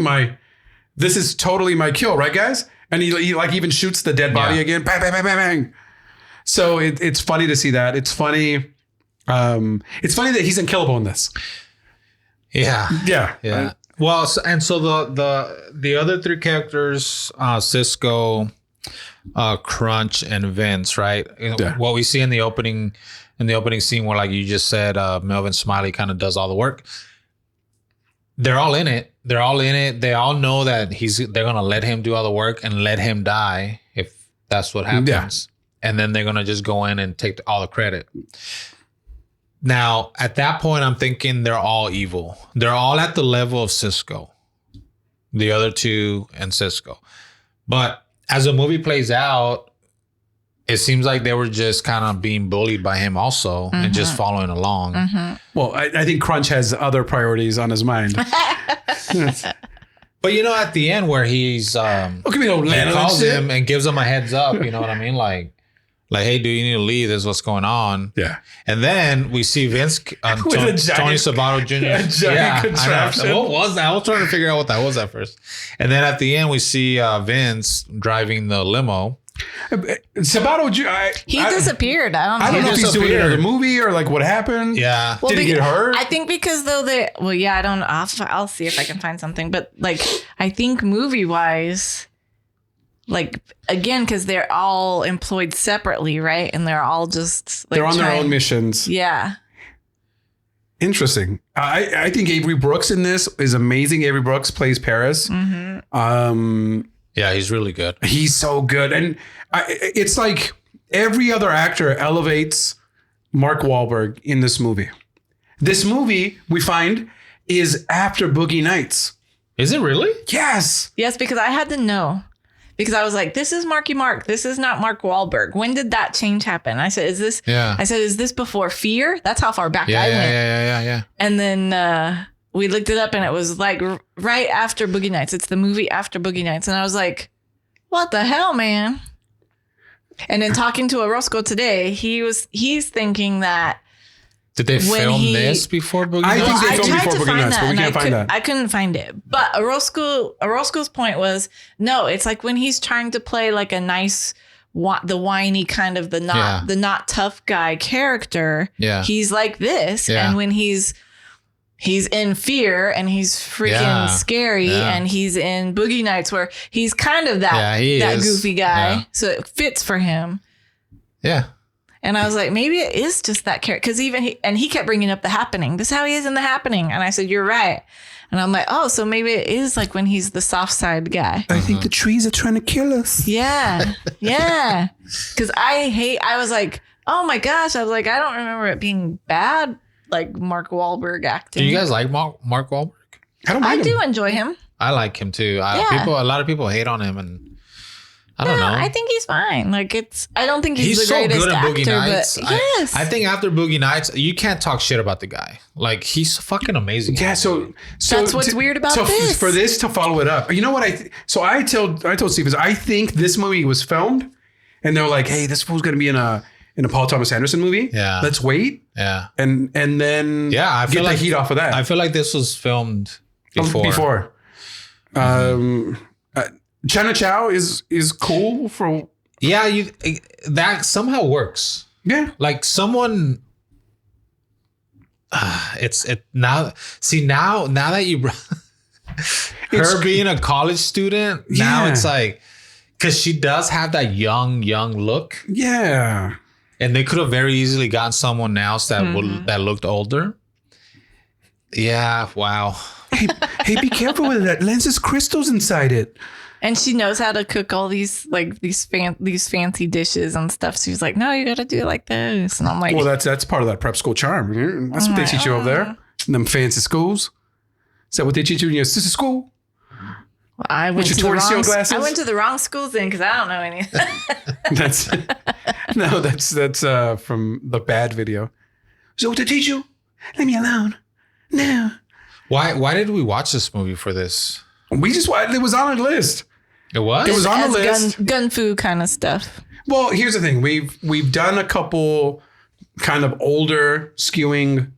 my kill, right, guys? And he like even shoots the dead body again. Bang, bang, bang, bang, bang. So it's funny to see that. It's funny. It's funny that he's unkillable in this. Yeah. Yeah. Well, so the other three characters, Cisco, Crunch, and Vince, right? What we see in the opening scene, where like you just said, Melvin Smiley kind of does all the work. They're all in it. They all know that they're gonna let him do all the work and let him die if that's what happens. And then they're gonna just go in and take all the credit. Now, at that point, I'm thinking they're all evil. They're all at the level of Cisco, the other two, and Cisco. But as the movie plays out, it seems like they were just kind of being bullied by him also, and just following along. Well, I think Crunch has other priorities on his mind. But at the end where he's he calls him and gives him a heads up, you know what I mean? Like, hey, dude, you need to leave. This is what's going on. Yeah. And then we see Vince, Antonio Sabato Jr. A giant contraption. What was that? I was trying to figure out what that was at first. And then at the end, we see Vince driving the limo. Sabato Jr. He disappeared. I don't know if he's doing another movie or like what happened. Yeah. Well, did he get hurt? I think because though I don't know. I'll see if I can find something. But like, I think movie wise, like, again, because they're all employed separately, right? And they're all just like, they're on their own missions. Yeah. Interesting. I think Avery Brooks in this is amazing. Avery Brooks plays Paris. Yeah, he's really good. He's so good. And it's like every other actor elevates Mark Wahlberg in this movie. This movie, we find, is after Boogie Nights. Is it really? Yes. Yes, because I had to know. Because I was like, this is Marky Mark. This is not Mark Wahlberg. When did that change happen? I said, is this before Fear? That's how far back I went. Yeah. And then we looked it up and it was like right after Boogie Nights. It's the movie after Boogie Nights. And I was like, what the hell, man? And then talking to Orozco today, he's thinking that. Did they film this before Boogie Nights? I think they filmed before Boogie Nights, but we can't find that. I couldn't find it. But Orozco's point was, no, it's like when he's trying to play like a nice, the whiny kind of the not tough guy character. Yeah. He's like this. Yeah. And when he's in Fear and he's freaking scary and he's in Boogie Nights where he's kind of that goofy guy. Yeah. So it fits for him. Yeah. And I was like, maybe it is just that character. Because even he kept bringing up The Happening. This is how he is in The Happening. And I said, you're right. And I'm like, oh, so maybe it is like when he's the soft side guy. I think the trees are trying to kill us. Yeah. Yeah. Because I was like, oh my gosh. I was like, I don't remember it being bad. Like Mark Wahlberg acting. Do you guys like Mark Wahlberg? I do enjoy him. I like him too. A lot of people hate on him, and I don't know. I think he's fine. Like I don't think he's the so greatest good in actor, Boogie Nights. but yes. I think after Boogie Nights, you can't talk shit about the guy. Like he's fucking amazing. Yeah, so That's what's weird about this. For this to follow it up, you know what I told Steve is I think this movie was filmed, and they're like, hey, this fool's gonna be in a Paul Thomas Anderson movie. Yeah, let's wait. Yeah, and then I feel get like the heat off of that. I feel like this was filmed before. China Chow is cool for. Yeah, that somehow works. Yeah, like someone. Now. See now that you her being a college student now it's like because she does have that young look. Yeah, and they could have very easily gotten someone else that looked older. Yeah, wow. Hey, be careful with that. Lens is crystals inside it. And she knows how to cook all these fancy dishes and stuff. So she's like, no, you got to do it like this. And I'm like, well, that's part of that prep school charm. That's what they teach you over there. In them fancy schools. Is that what they teach you in your sister school? Well, I went to the wrong school then because I don't know anything. that's from the Bad video. So what they teach you? Leave me alone. No. Why did we watch this movie for this? We just it was on our list. It was? It was on the list. Gun-fu kind of stuff. Well, here's the thing. We've done a couple kind of older skewing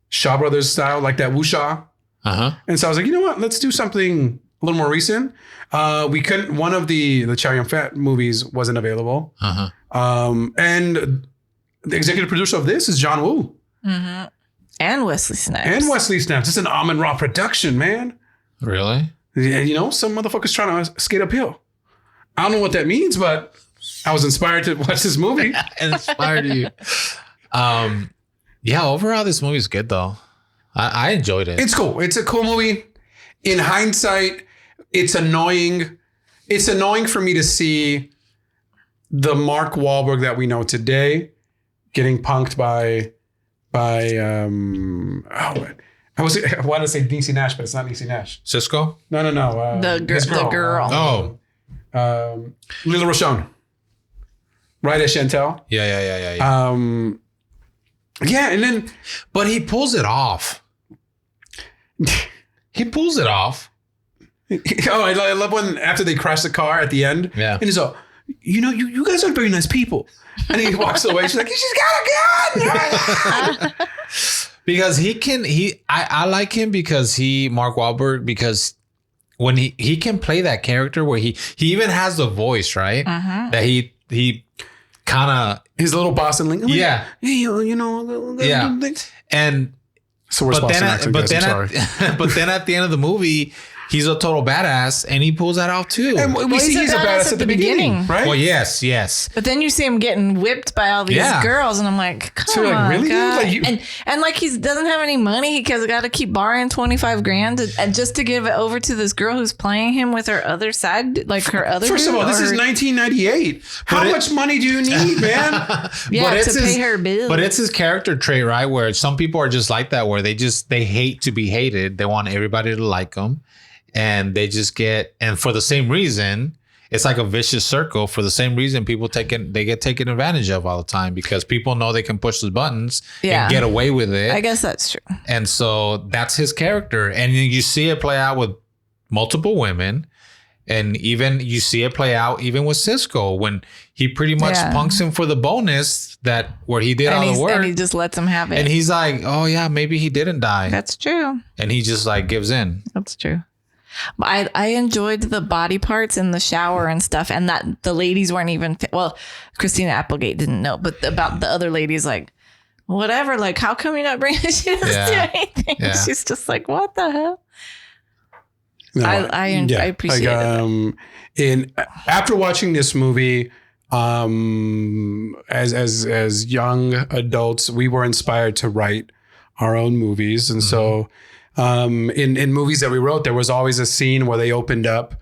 Shaw Brothers style, like that wuxia. Uh-huh. And so I was like, you know what? Let's do something a little more recent. We couldn't. One of the Chow Yun-fat movies wasn't available. Uh-huh. And the executive producer of this is John Woo. Mm-hmm. And Wesley Snipes. It's an Amin Ra production, man. Really? Yeah, you know, some motherfuckers trying to skate uphill. I don't know what that means, but I was inspired to watch this movie. Inspired you. Yeah, overall, this movie is good, though. I enjoyed it. It's cool. It's a cool movie. In hindsight, it's annoying. It's annoying for me to see the Mark Wahlberg that we know today getting punked by I want to say DC Nash, but it's not DC Nash. Cisco? No. The girl. Lila Rochon. Right as Chantel. Yeah. Yeah, and then... But he pulls it off. I love when after they crash the car at the end. Yeah. And he's all, you know, you guys are very nice people. And he walks away. She's like, she's got a gun. Because I like him because Mark Wahlberg, because when he can play that character where he even has the voice, right? Uh-huh. That he kind of his little Boston link. Yeah. Hey, you know, yeah. And so we're Boston accent, guys. I'm sorry. But then at the end of the movie, he's a total badass, and he pulls that off too. And we see he's a badass at the beginning, right? Well, yes. But then you see him getting whipped by all these girls, and I'm like, come on, really? God. And like he doesn't have any money because got to keep borrowing $25,000 and just to give it over to this girl who's playing him with her other side, like her other. First of all, this is 1998. How much money do you need, man? Yeah, to pay her bills. But it's his character trait, right? Where some people are just like that, where they hate to be hated. They want everybody to like them. And they just and for the same reason, it's like a vicious circle. For the same reason, people they get taken advantage of all the time because people know they can push the buttons and get away with it. I guess that's true. And so that's his character. And you see it play out with multiple women. And even you see it play out even with Cisco when he pretty much punks him for the bonus where he did all the work. And he just lets him have it. And he's like, oh yeah, maybe he didn't die. That's true. And he just like gives in. That's true. I enjoyed the body parts in the shower and stuff, and that the ladies weren't even Christina Applegate didn't know, but about the other ladies, like, whatever, like, how come you're not bringing she doesn't do anything? Yeah. She's just like, what the hell? No, I appreciate it. After watching this movie, as young adults, we were inspired to write our own movies, and so. In movies that we wrote, there was always a scene where they opened up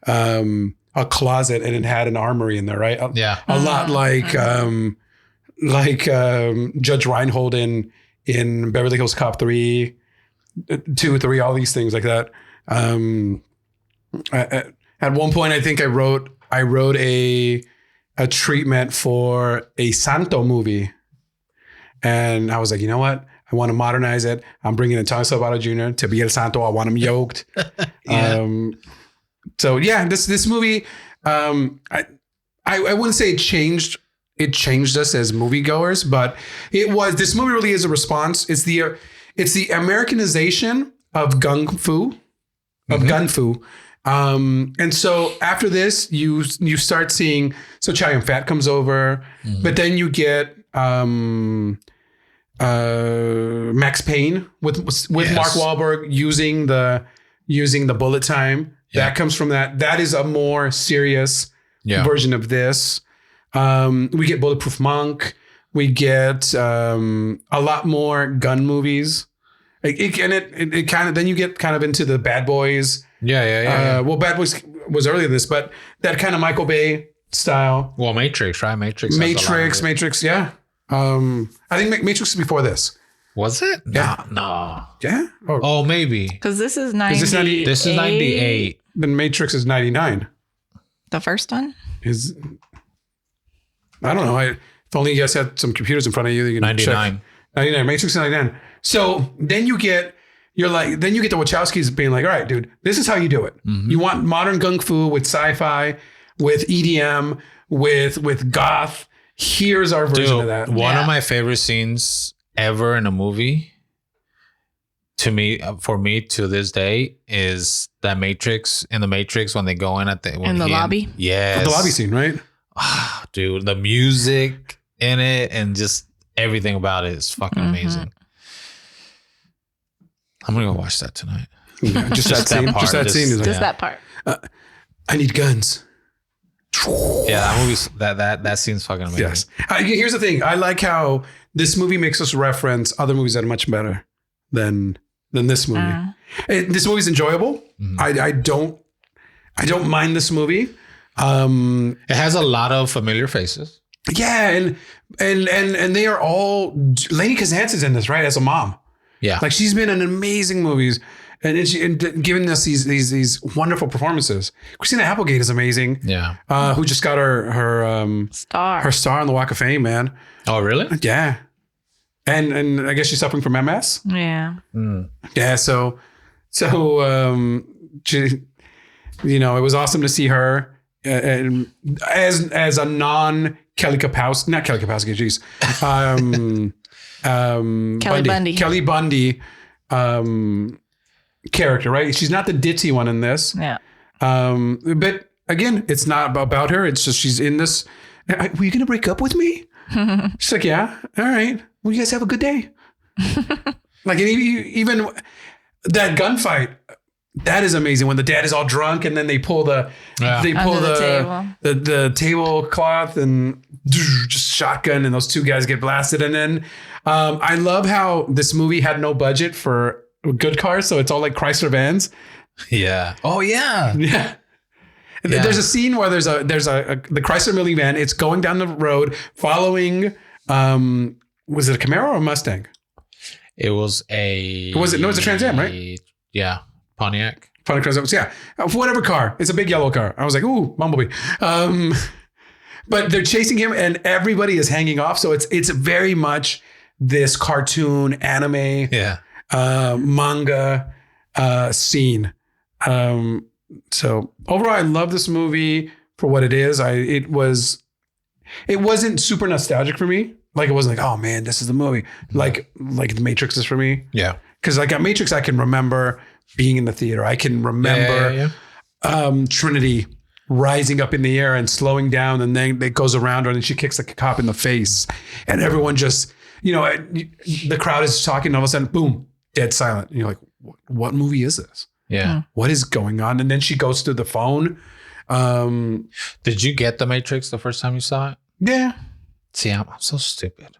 a closet and it had an armory in there, right? A lot like Judge Reinhold in Beverly Hills Cop 3, 2, 3, all these things like that. At one point, I think I wrote I wrote a treatment for a Santo movie. And I was like, you know what? I want to modernize it. I'm bringing Antonio Sabato Jr. to be El Santo. I want him yoked. So yeah, this movie, I wouldn't say it changed us as moviegoers, but this movie really is a response. It's the Americanization of Gung-Fu, and so after this, you start seeing, so Chow Yun-Fat comes over, but then you get Max Payne with Mark Wahlberg using the bullet time. Yeah. That comes from that. That is a more serious version of this. We get Bulletproof Monk. We get a lot more gun movies. It kind of, then you get kind of into the Bad Boys. Yeah. Well, Bad Boys was earlier than this, but that kind of Michael Bay style. Well, Matrix, right? Matrix. Yeah. I think Matrix is before this. Was it? Yeah. No. Yeah. Oh, maybe. Because this is 98. This is 98. Then Matrix is 99. The first one? I don't know. If only you guys had some computers in front of you. You can 99. Check. 99. Matrix is 99. So then you get the Wachowskis being like, all right, dude, this is how you do it. Mm-hmm. You want modern Kung Fu with sci-fi, with EDM, with goth. Here's our version of that. One of my favorite scenes ever in a movie, for me to this day, is that Matrix, in the Matrix, when they go in in the lobby. Yes. The lobby scene, right? Dude, the music in it and just everything about it is fucking amazing. I'm gonna go watch that tonight. Yeah, just that scene. Just that part. I need guns. Yeah, that movie's that scene's fucking amazing. Yes. Here's the thing. I like how this movie makes us reference other movies that are much better than this movie. This movie's enjoyable. I don't mind this movie. It has a lot of familiar faces. Yeah, and they are all. Lady Kazant's in this, right? As a mom. Yeah, like she's been in amazing movies and giving us these wonderful performances. Christina Applegate is amazing. Yeah, who just got her star on the Walk of Fame, man. Oh, really? Yeah, and I guess she's suffering from MS. Yeah. Yeah. So she, it was awesome to see her. And as a non Kelly Kapowski, not Kelly Kapowski, geez, Kelly Bundy, character, right? She's not the ditzy one in this. Yeah. But again, it's not about her. It's just she's in this. Were you gonna break up with me? She's like, yeah, all right. Well, you guys have a good day. Like even that gunfight. That is amazing when the dad is all drunk and then they pull the tablecloth and just shotgun and those two guys get blasted. And then I love how this movie had no budget for good cars, so it's all like Chrysler vans. Yeah. Oh yeah. Yeah. There's a scene where there's the Chrysler minivan. It's going down the road following. Was it a Camaro or a Mustang? It was a. No, it's a Trans Am, right? Yeah. Pontiac, yeah, whatever car. It's a big yellow car. I was like, ooh, Bumblebee. But they're chasing him, and everybody is hanging off. So it's very much this cartoon, anime, manga scene. So overall, I love this movie for what it is. It wasn't super nostalgic for me. Like it wasn't like, oh man, this is the movie. Like The Matrix is for me. Yeah, because like at Matrix, I can remember being in the theater. I can remember Trinity rising up in the air and slowing down, and then it goes around her and she kicks the cop in the face, and everyone just, the crowd is talking, and all of a sudden, boom, dead silent. And you're like, what movie is this? Yeah. What is going on? And then she goes to the phone. Did you get The Matrix the first time you saw it? Yeah. See, I'm so stupid.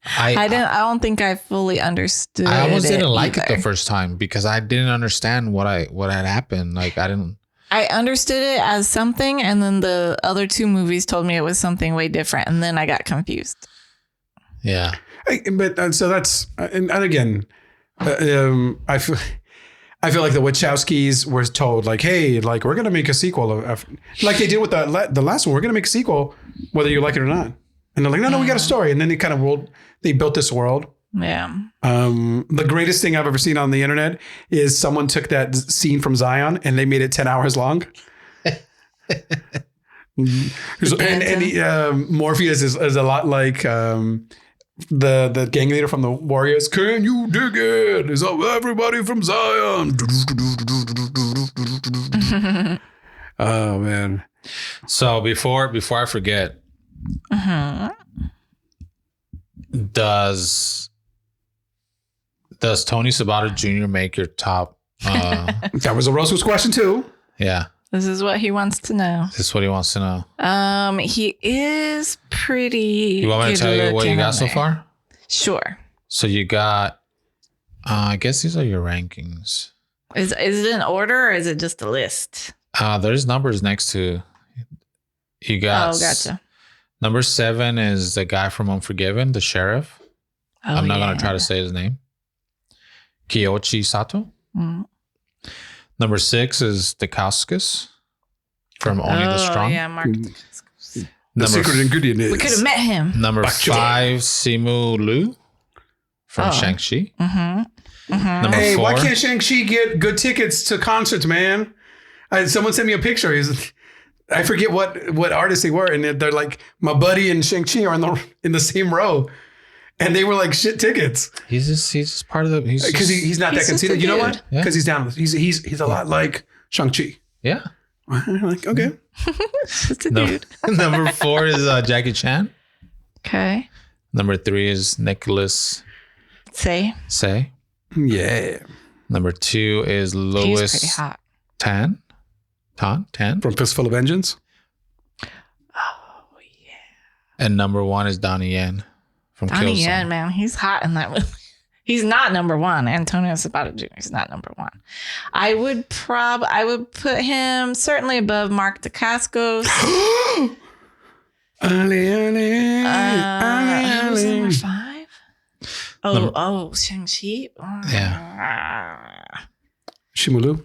I don't think I fully understood. I almost didn't like it the first time because I didn't understand what had happened. Like I understood it as something, and then the other two movies told me it was something way different, and then I got confused. Yeah. So that's and again, I feel I feel like the Wachowskis were told like, hey, like we're gonna make a sequel of like they did with the last one. We're gonna make a sequel whether you like it or not. And they're like, no, we got a story. And then they built this world. Yeah. The greatest thing I've ever seen on the internet is someone took that scene from Zion and they made it 10 hours long. Morpheus is a lot like the gang leader from the Warriors. Can you dig it? Is everybody from Zion? Oh man. So before I forget, does Tony Sabato Jr. make your top? That was a Roscoe's question too. Yeah. This is what he wants to know. This is what he wants to know. He is pretty. You want me to tell you what you got so far? Sure. So you got, I guess these are your rankings. Is it in order or is it just a list? There's numbers next to. You got. Oh, gotcha. Number 7 is the guy from Unforgiven, the sheriff. Oh, I'm not gonna try to say his name. Kiyoshi Sato. Mm. Number 6 is the Kauskas from Only the Strong. Yeah, Mark. The secret ingredient is We could have met him. Number 5, Simu Liu from Shang-Chi. Number 4. Why can't Shang-Chi get good tickets to concerts, man? Someone sent me a picture. I forget what artists they were, and they're like, my buddy and Shang-Chi are in the same row. And they were like shit tickets. He's just part of the. Because he's not that conceited. You know what? Because he's down. He's a lot like Shang-Chi. Yeah. Like, okay. Just a dude. Number 4 is Jackie Chan. Okay. Number 3 is Nicholas Say. Yeah. Number 2 is He's Louis pretty hot. Tan. From Fistful of Vengeance. Oh, yeah. And number 1 is Donnie Yen from Donnie Killzone. Yen, man. He's hot in that movie. He's not number 1. Antonio Sabato Jr. is not number 1. I would put him certainly above Mark Dacascos. Who's number 5? Shang-Chi. Yeah. Shimulu.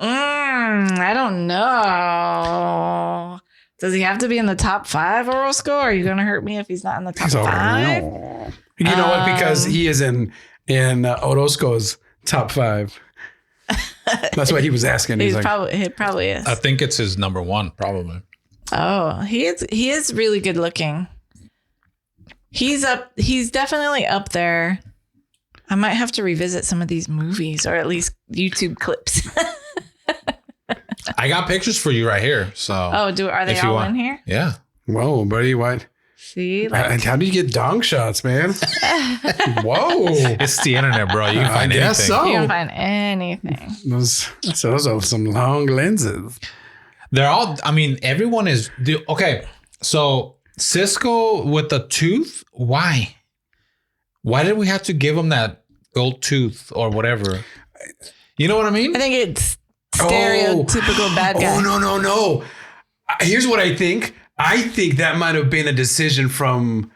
I don't know. Does he have to be in the top 5, Orozco? Are you going to hurt me if he's not in the top 5? You know what? Because he is in Orozco's top 5. That's why he was asking. He probably is. I think it's his number 1, probably. Oh, he is really good looking. He's definitely up there. I might have to revisit some of these movies or at least YouTube clips. I got pictures for you right here. So are they all in here? Yeah. Whoa, buddy, what? See, how do you get dong shots, man? Whoa, It's the internet, bro. You can find I guess anything. so. you can find anything. Those are some long lenses. They're all, I mean, everyone is, okay. So Cisco with the tooth, why? Why did we have to give him that gold tooth or whatever? You know what I mean? I think it's stereotypical bad guy. Oh, no. Here's what I think. I think that might have been a decision from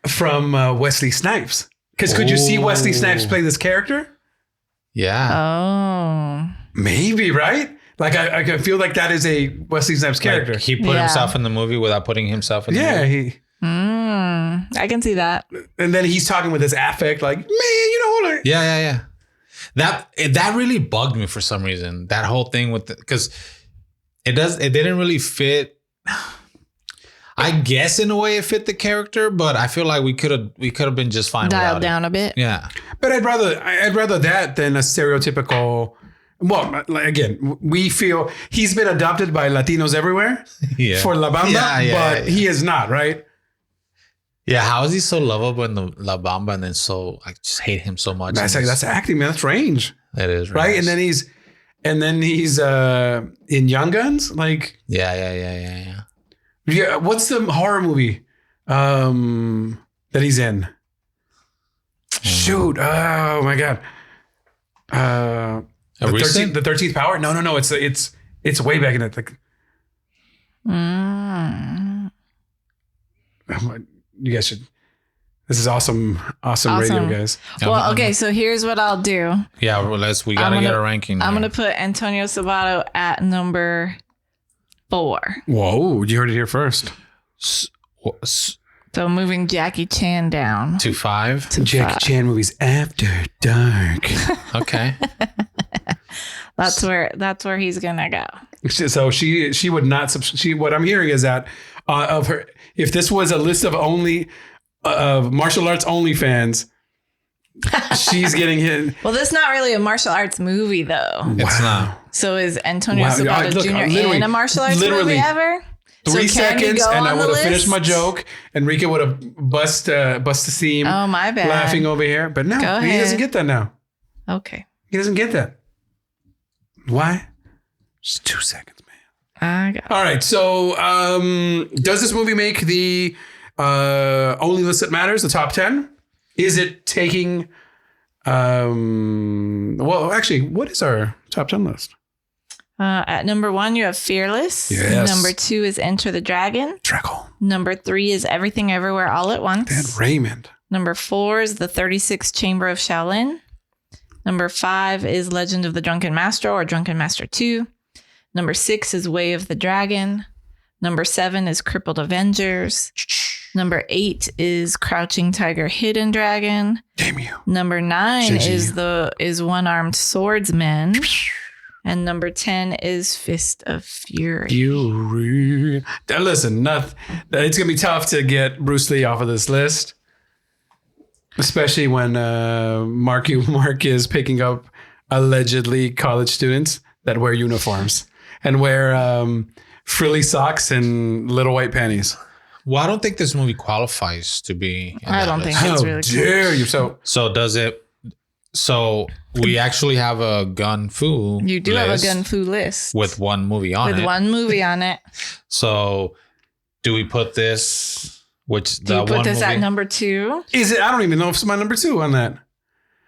Wesley Snipes. Because could you see Wesley Snipes play this character? Yeah. Oh. Maybe, right? Like I feel like that is a Wesley Snipes character. Like he put himself in the movie without putting himself in the movie. I can see that. And then he's talking with his affect, like, man, you know what? Yeah. That really bugged me for some reason. That whole thing with because it didn't really fit. I guess in a way it fit the character, but I feel like we could have been just fine. Dialed down a bit. Yeah. But I'd rather that than a stereotypical. Well, again, we feel he's been adopted by Latinos everywhere for La Bamba, but he is not, right? Yeah, how is he so lovable in the La Bamba and then so I just hate him so much? That's acting, man. That's range. It is right. And then he's in Young Guns, like yeah. What's the horror movie that he's in? Shoot! Oh my god! The 13th Power? No. It's way back in it. Like, you guys should. This is awesome radio, guys. Well, okay, so here's what I'll do. Yeah, we gotta get a ranking. I'm gonna put Antonio Sabato at number 4. Whoa, you heard it here first. So moving Jackie Chan down to 5. Jackie Chan movies after dark. Okay. That's where he's gonna go. So she would not. What I'm hearing is that of her, if this was a list of only martial arts only fans, she's getting hit. Well, this is not really a martial arts movie, though. It's not. So is Antonio Sabato Jr. in a martial arts movie ever? 3 seconds, and I would have finished my joke. Enrique would have bust a seam. Oh, my bad. Laughing over here, but no, he doesn't get that now. Okay, he doesn't get that. Why? Just 2 seconds, man. I got it. All right. So, does this movie make the only list that matters, the top 10? Is it taking? Well, actually, what is our top 10 list? At number 1, you have Fearless. Yes. Number 2 is Enter the Dragon. Draco. Number 3 is Everything Everywhere All at Once. And Raymond. Number 4 is The 36th Chamber of Shaolin. Number 5 is Legend of the Drunken Master or Drunken Master 2. Number 6 is Way of the Dragon. Number 7 is Crippled Avengers. Number 8 is Crouching Tiger, Hidden Dragon. Damn you. Number 9 is One-Armed Swordsman. And number 10 is Fist of Fury. Listen, it's going to be tough to get Bruce Lee off of this list. Especially when Marky Mark is picking up allegedly college students that wear uniforms and wear frilly socks and little white panties. Well, I don't think this movie qualifies to be. I don't think it's really cool. How dare you? So does it? So we actually have a Gung-Fu. You do have a Gung-Fu list with one movie on it. With one movie on it. So do we put this? Do you put this at number 2? Is it? I don't even know if it's my number 2 on that.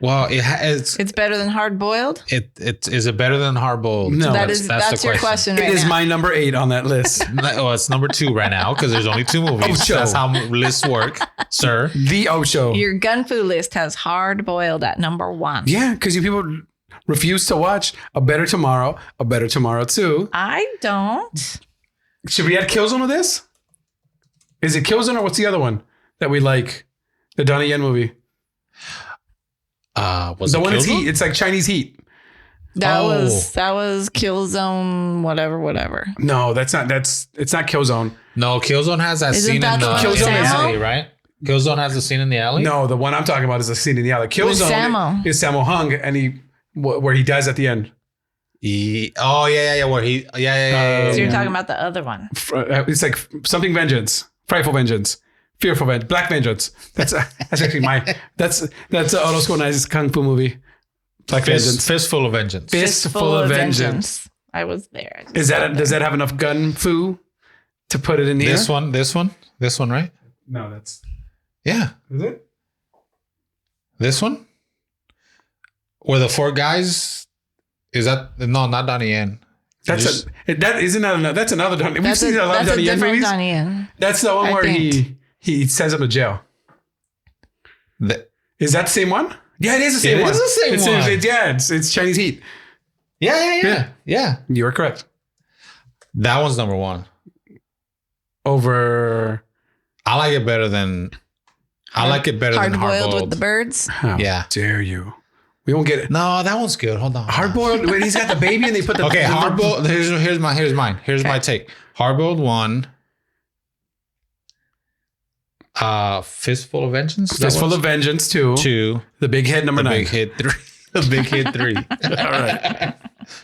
Well, it's better than Hard Boiled. Is it better than Hard Boiled? No, that's your question. Right It is now. my number 8 on that list. Well, it's number 2 right now because there's only 2 movies. Ocho. That's how lists work, sir. The Ocho. Your Gung-Fu list has Hard Boiled at number 1. Yeah, because you people refuse to watch A Better Tomorrow, A Better Tomorrow 2. I don't. Should we add Killzone to this? Is it Killzone or what's the other one that we like? The Donnie Yen movie. Was the it one is Killzone? Heat. It's like Chinese Heat. That was Killzone, whatever. No, it's not Killzone. No, Killzone has that Isn't scene that in the the one with Samo? alley, right? Killzone has the scene in the alley. No, the one I'm talking about is a scene in the alley. Killzone is Sammo Hung, and where he dies at the end. Where he So you're talking about the other one. It's like something vengeance, frightful vengeance, fearful vengeance, black vengeance. That's actually that's Otto Scornice's kung fu movie. Black vengeance, fistful of vengeance. Fistful of vengeance. I was there. Does that have enough gun fu to put it in here? This one, right? No, that's yeah. Is it this one? Where the 4 guys? Is that no? Not Donnie Yen. That's another Donnie. We've seen a lot of Donnie Yen movies. Donnie Yen. That's the one where he sends him to jail. Is that the same one? Yeah, it is the same one. It is the same one. It's Chinese Heat. Yeah. You are correct. That one's number 1. Over. I like it better than Hard Boiled with the birds. How dare you? We won't get it. No, that one's good. Hold on. Hard boiled. When he's got the baby and they put the hard boiled. Here's mine. Here's my take. Hard boiled 1. Fistful of Vengeance. Fistful of Vengeance 2. 2. The Big Hit number 9. Big Hit 3. The Big Hit 3. All right.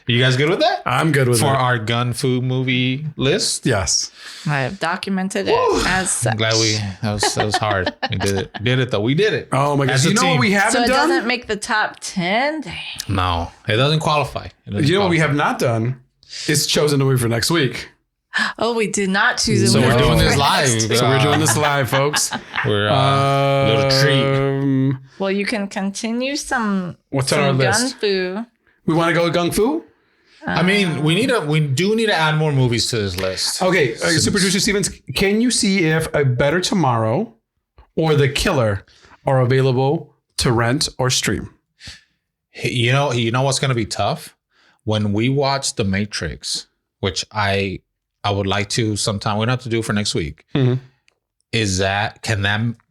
You guys good with that? I'm good with For that. our Gung-Fu movie list? Yes. I have documented it as such. I'm glad that was hard. We did it though. We did it. Oh my gosh. You know what we haven't done? So it done? doesn't make the top 10? Dang. No, it doesn't qualify. What we have not done is chosen a movie for next week. Oh, we did not choose a So movie. we're doing this for live. next So we're doing this live, folks. We're little treat. Well, you can continue some. What's on our list? Gung-Fu. We want to go with Gung-Fu? I mean, we do need to add more movies to this list. Okay, Super Producer Stevens, can you see if A Better Tomorrow or The Killer are available to rent or stream. You know what's going to be tough? When we watch The Matrix, which I would like to sometime, we don't have to do it for next week. Mm-hmm.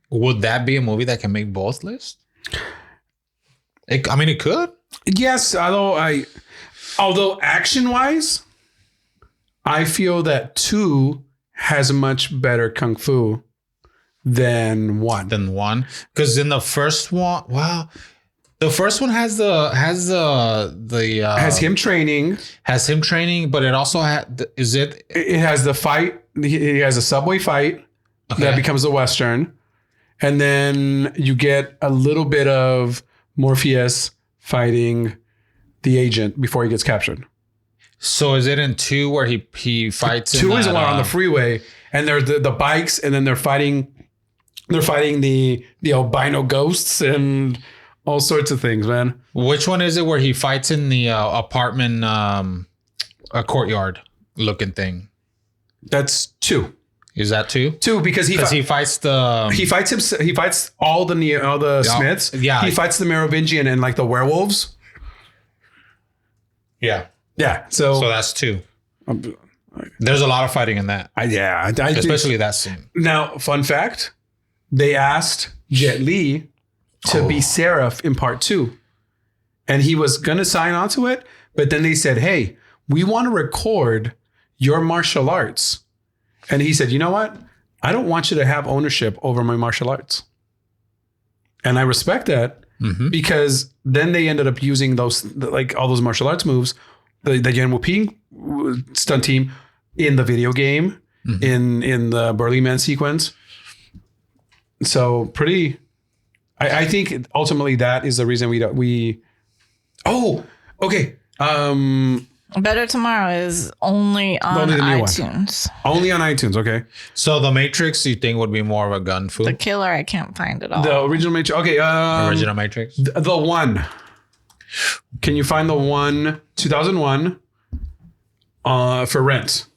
Would that be a movie that can make both lists? It could. Yes, although action-wise, I feel that 2 has much better kung fu than 1. Because in the first one, the first one has him training. Has him training, but it also it has the fight. He has a subway fight that becomes a Western. And then you get a little bit of Morpheus fighting the agent before he gets captured. So is it in 2 where he fights? 2 is one on the freeway, and they're the bikes, and then they're fighting the albino ghosts and all sorts of things, man. Which one is it where he fights in the apartment, a courtyard looking thing? That's 2. Is that 2? 2 because he fights he fights all the Smiths. Yeah, he fights the Merovingian and like the werewolves. Yeah. Yeah. So that's 2. There's a lot of fighting in that. Especially that scene. Now, fun fact: they asked Jet Li to be Seraph in part 2, and he was gonna sign on to it, but then they said, "Hey, we want to record your martial arts." And he said, "You know what? I don't want you to have ownership over my martial arts." And I respect that because then they ended up using those, like all those martial arts moves, the Yan Wuping stunt team in the video game, in the Burly Man sequence. So pretty, I think ultimately that is the reason we oh, okay. Better Tomorrow is only on iTunes. Only on iTunes, okay. So The Matrix, you think would be more of a gun fu? The Killer, I can't find it all. The original Matrix, okay. Original Matrix? The one. Can you find the one, 2001, for rent?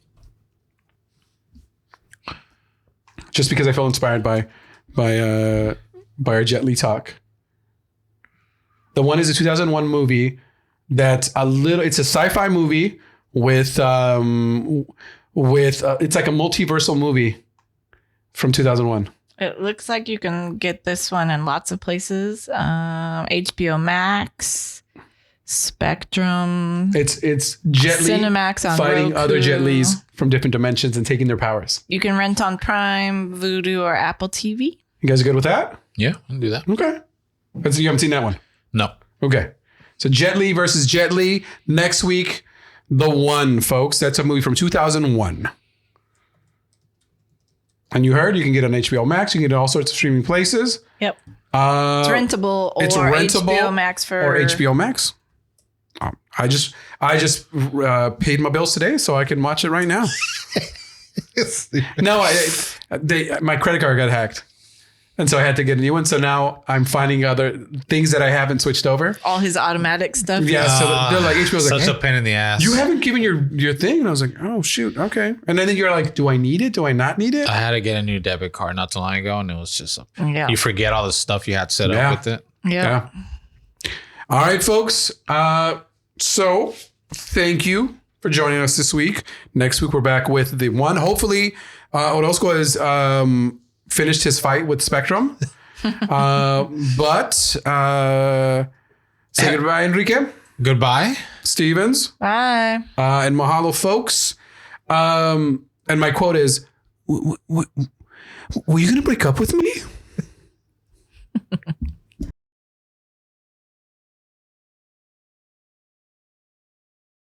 Just because I felt inspired by our Jet Li talk. The one is a 2001 movie. That's it's a sci-fi movie with it's like a multiversal movie from 2001. It looks like you can get this one in lots of places. HBO Max, Spectrum. It's Jet Li Cinemax on fighting Roku. other Jet Lis from different dimensions and taking their powers. You can rent on Prime, Vudu, or Apple TV. You guys are good with that? Yeah, I can do that. Okay. You haven't seen that one? No. Okay. So Jet Li versus Jet Li. Next week, The One, folks. That's a movie from 2001. And you heard, you can get it on HBO Max. You can get it all sorts of streaming places. Yep. It's rentable or HBO Max for... Or HBO Max. I just paid my bills today, so I can watch it right now. No, my credit card got hacked. And so I had to get a new one. So now I'm finding other things that I haven't switched over. All his automatic stuff. Yeah. So they're like, HBO's such like, a pain in the ass. You haven't given your thing. And I was like, oh, shoot. Okay. And then you're like, do I need it? Do I not need it? I had to get a new debit card not too long ago. And it was just, Yeah. you forget all the stuff you had set up with it. Yeah. All right, folks. So thank you for joining us this week. Next week, we're back with The One. Hopefully, Orozco has finished his fight with Spectrum. But say goodbye, Enrique. Goodbye. Stevens. Bye. And mahalo, folks. And my quote is, were you going to break up with me?